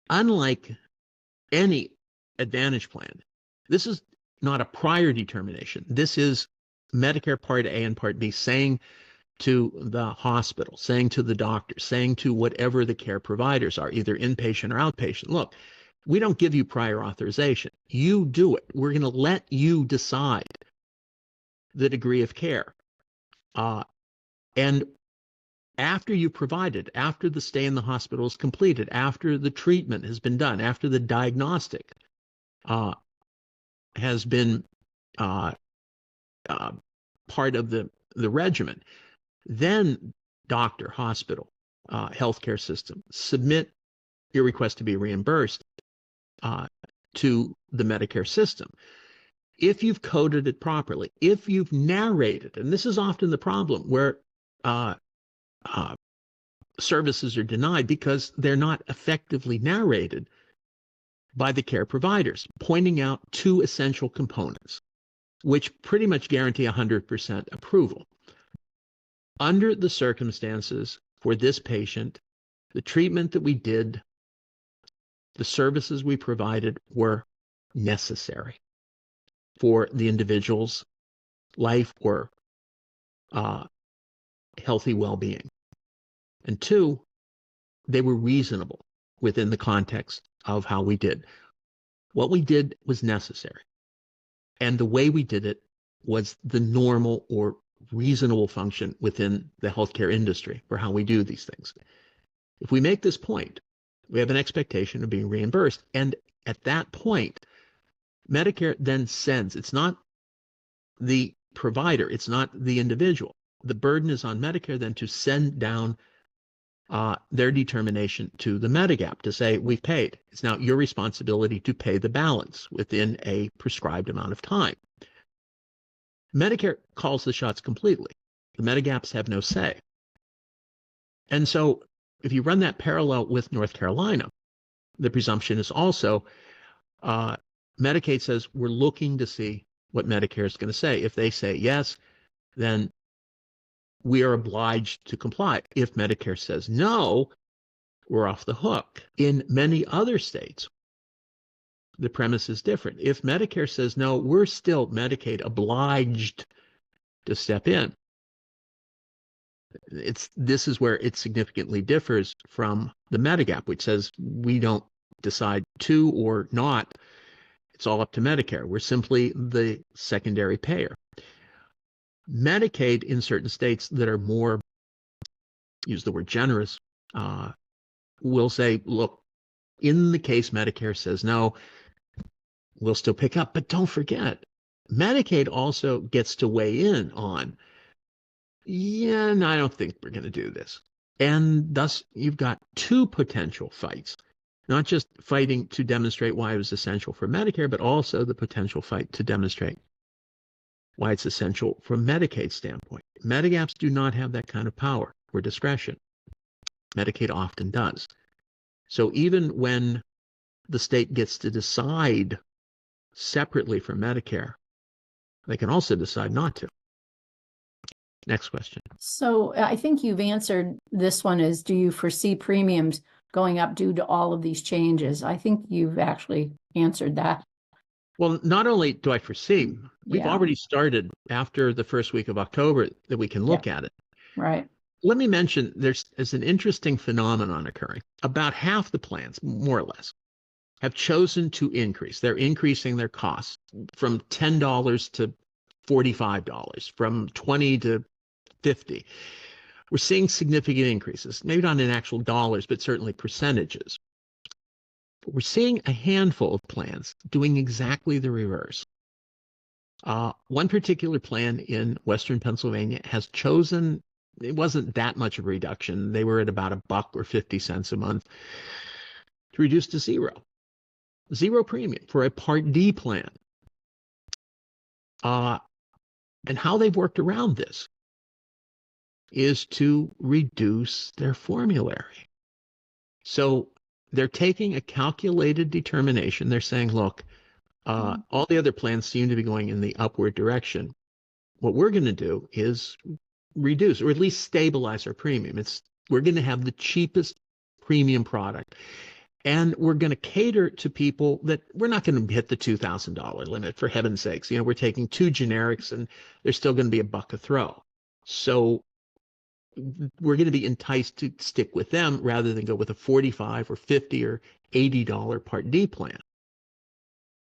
unlike any Advantage plan, this is not a prior determination. This is Medicare Part A and Part B saying to the hospital, saying to the doctor, saying to whatever the care providers are, either inpatient or outpatient, look, we don't give you prior authorization. You do it. We're going to let you decide the degree of care. And after you provided, after the stay in the hospital is completed, after the treatment has been done, after the diagnostic has been part of the regimen, then doctor, hospital, healthcare system, submit your request to be reimbursed to the Medicare system. If you've coded it properly, if you've narrated, and this is often the problem where services are denied because they're not effectively narrated by the care providers, pointing out two essential components, which pretty much guarantee 100% approval. Under the circumstances for this patient, the treatment that we did, the services we provided were necessary for the individual's life or healthy well-being. And two, they were reasonable within the context of how we did. What we did was necessary. And the way we did it was the normal or reasonable function within the healthcare industry for how we do these things. If we make this point, we have an expectation of being reimbursed. And at that point, Medicare then sends, it's not the provider, it's not the individual. The burden is on Medicare then to send down their determination to the Medigap to say, we've paid. It's now your responsibility to pay the balance within a prescribed amount of time. Medicare calls the shots completely. The Medigaps have no say. And so if you run that parallel with North Carolina, the presumption is also Medicaid says we're looking to see what Medicare is going to say. If they say yes, then we are obliged to comply. If Medicare says no, we're off the hook. In many other states, the premise is different. If Medicare says no, we're still Medicaid obliged to step in. This is where it significantly differs from the Medigap, which says we don't decide to or not. It's all up to Medicare. We're simply the secondary payer. Medicaid in certain states that are more, use the word generous, will say, look, in the case Medicare says no, we'll still pick up. But don't forget, Medicaid also gets to weigh in on, yeah, no, I don't think we're going to do this. And thus, you've got two potential fights, not just fighting to demonstrate why it was essential for Medicare, but also the potential fight to demonstrate why it's essential from Medicaid's standpoint. Medigaps do not have that kind of power or discretion. Medicaid often does. So even when the state gets to decide separately from Medicare, they can also decide not to. Next question. So I think you've answered this one is, do you foresee premiums going up due to all of these changes? I think you've actually answered that. Well, not only do I foresee, we've already started after the first week of October that we can look at it. Right. Let me mention there's an interesting phenomenon occurring. About half the plans, more or less, have chosen to increase. They're increasing their costs from $10 to $45, from 20 to 50. We're seeing significant increases, maybe not in actual dollars, but certainly percentages. But we're seeing a handful of plans doing exactly the reverse. One particular plan in Western Pennsylvania has chosen, it wasn't that much of a reduction. They were at about $1 or 50 cents a month to reduce to zero premium for a Part D plan. And how they've worked around this is to reduce their formulary. So they're taking a calculated determination. They're saying, look, all the other plans seem to be going in the upward direction. What we're going to do is reduce or at least stabilize our premium. We're going to have the cheapest premium product. And we're going to cater to people that we're not going to hit the $2,000 limit, for heaven's sakes. You know, we're taking two generics and there's still going to be $1 a throw. So we're going to be enticed to stick with them rather than go with a $45 or $50 or $80 Part D plan.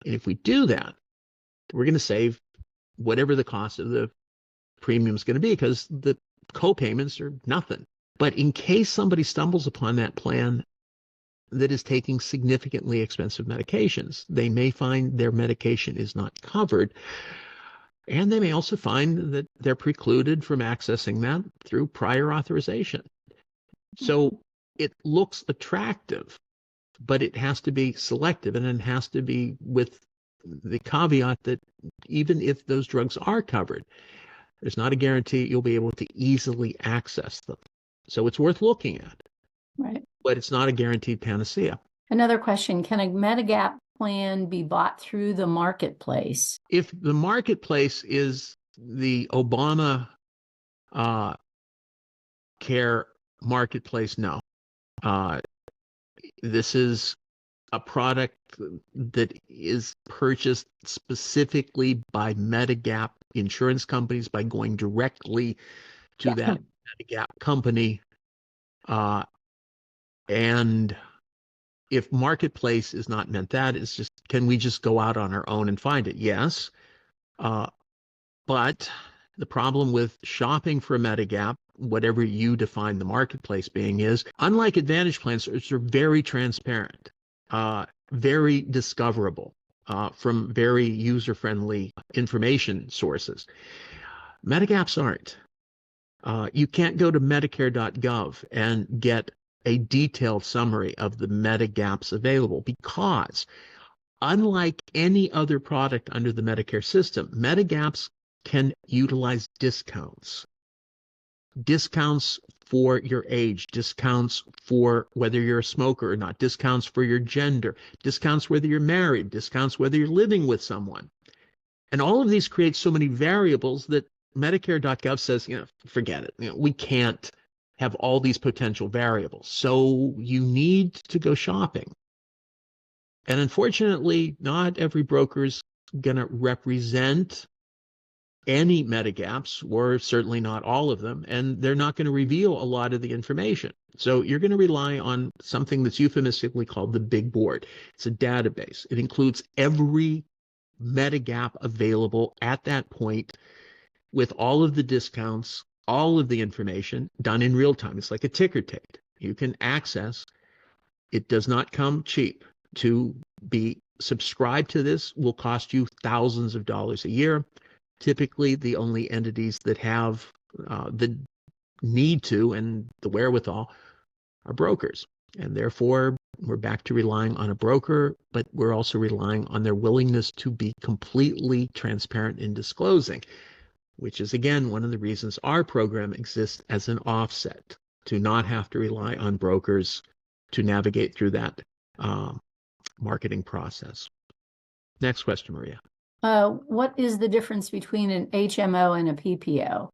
And if we do that, we're going to save whatever the cost of the premium is going to be because the co-payments are nothing. But in case somebody stumbles upon that plan that is taking significantly expensive medications, they may find their medication is not covered. And they may also find that they're precluded from accessing that through prior authorization. So it looks attractive, but it has to be selective, and it has to be with the caveat that even if those drugs are covered, there's not a guarantee you'll be able to easily access them. So it's worth looking at. Right. But it's not a guaranteed panacea. Another question, can a Medigap plan be bought through the marketplace? If the marketplace is the Obama care marketplace, no. This is a product that is purchased specifically by Medigap insurance companies by going directly to that Medigap company. And if marketplace is not meant that, it's just, can we just go out on our own and find it? Yes. But the problem with shopping for a Medigap, whatever you define the marketplace being, is unlike Advantage plans, which are very transparent, very discoverable from very user-friendly information sources. Medigaps aren't. You can't go to Medicare.gov and get a detailed summary of the Medigap's available because unlike any other product under the Medicare system, Medigaps can utilize discounts. Discounts for your age, discounts for whether you're a smoker or not, discounts for your gender, discounts whether you're married, discounts whether you're living with someone. And all of these create so many variables that Medicare.gov says, forget it. We can't have all these potential variables. So you need to go shopping. And unfortunately, not every broker is going to represent any Medigaps, or certainly not all of them, and they're not going to reveal a lot of the information. So you're going to rely on something that's euphemistically called the big board. It's a database. It includes every Medigap available at that point with all of the discounts, all of the information done in real time. It's like a ticker tape. You can access. It does not come cheap. To be subscribed to this will cost you thousands of dollars a year. Typically, the only entities that have the need to and the wherewithal are brokers. And therefore, we're back to relying on a broker, but we're also relying on their willingness to be completely transparent in disclosing, which is, again, one of the reasons our program exists as an offset, to not have to rely on brokers to navigate through that marketing process. Next question, Maria. What is the difference between an HMO and a PPO?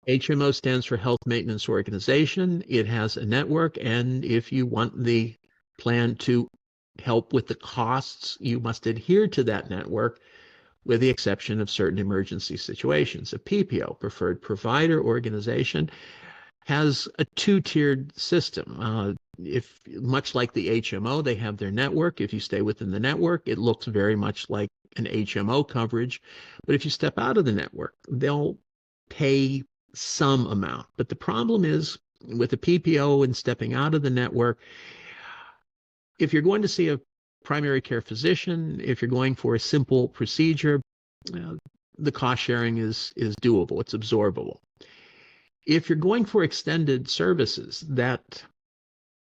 HMO stands for Health Maintenance Organization. It has a network, and if you want the plan to help with the costs, you must adhere to that network, with the exception of certain emergency situations. A PPO, Preferred Provider Organization, has a two-tiered system. If much like the HMO, they have their network. If you stay within the network, it looks very much like an HMO coverage. But if you step out of the network, they'll pay some amount. But the problem is with a PPO and stepping out of the network, if you're going to see a primary care physician, if you're going for a simple procedure, the cost sharing is doable. It's absorbable. If you're going for extended services, that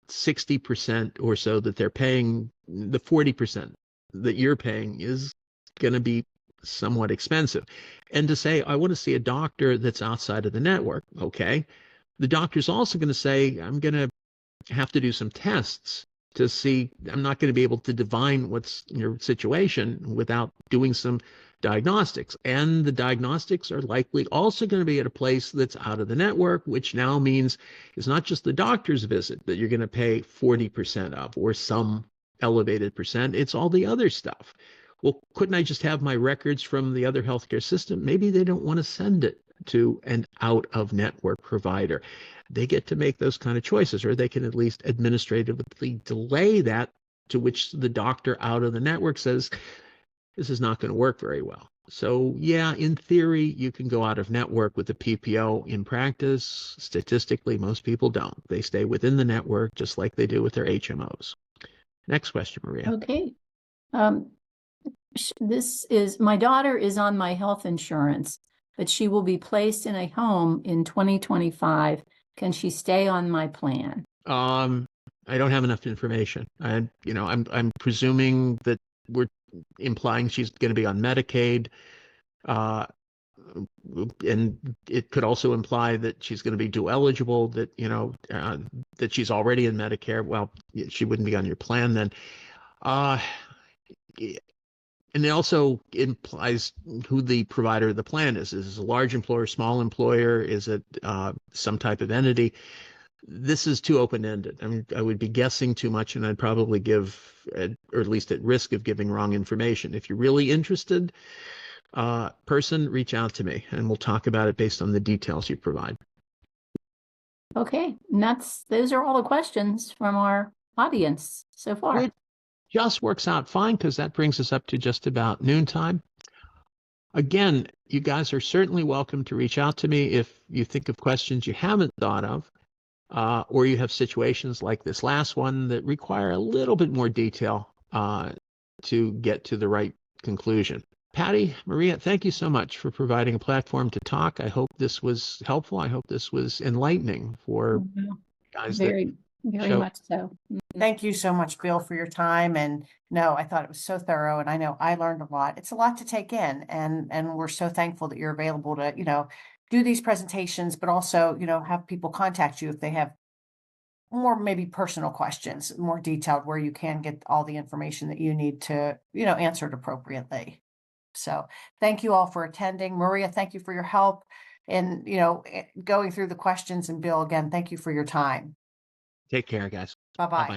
60% or so that they're paying, the 40% that you're paying is going to be somewhat expensive. And to say, I want to see a doctor that's outside of the network, okay. The doctor's also going to say, I'm going to have to do some tests to see, I'm not going to be able to divine what's your situation without doing some diagnostics. And the diagnostics are likely also going to be at a place that's out of the network, which now means it's not just the doctor's visit that you're going to pay 40% of or some elevated percent. It's all the other stuff. Well, couldn't I just have my records from the other healthcare system? Maybe they don't want to send it to an out-of-network provider. They get to make those kind of choices, or they can at least administratively delay that, to which the doctor out of the network says, this is not going to work very well. So yeah, in theory, you can go out of network with the PPO. In practice, statistically, most people don't. They stay within the network just like they do with their HMOs. Next question, Maria. Okay. This is, my daughter is on my health insurance, but she will be placed in a home in 2025. Can she stay on my plan? I don't have enough information. I'm presuming that we're implying she's going to be on Medicaid, and it could also imply that she's going to be dual eligible, that that she's already in Medicare. Well, she wouldn't be on your plan then. And it also implies who the provider of the plan is. Is it a large employer, small employer? Is it some type of entity? This is too open-ended. I mean, I would be guessing too much, and I'd probably give, or at least at risk of giving wrong information. If you're really interested, person, reach out to me, and we'll talk about it based on the details you provide. Okay, and those are all the questions from our audience so far. It just works out fine, because that brings us up to just about noontime. Again, you guys are certainly welcome to reach out to me if you think of questions you haven't thought of, or you have situations like this last one that require a little bit more detail to get to the right conclusion. Patty, Maria, thank you so much for providing a platform to talk. I hope this was helpful. I hope this was enlightening for guys that Very, very show. much so. Thank you so much, Bill, for your time. And no, I thought it was so thorough, and I know I learned a lot. It's a lot to take in, and we're so thankful that you're available to, do these presentations, but also, have people contact you if they have more maybe personal questions, more detailed, where you can get all the information that you need to, answer it appropriately. So thank you all for attending. Maria, thank you for your help and, going through the questions. And Bill, again, thank you for your time. Take care, guys. Bye-bye. Bye-bye.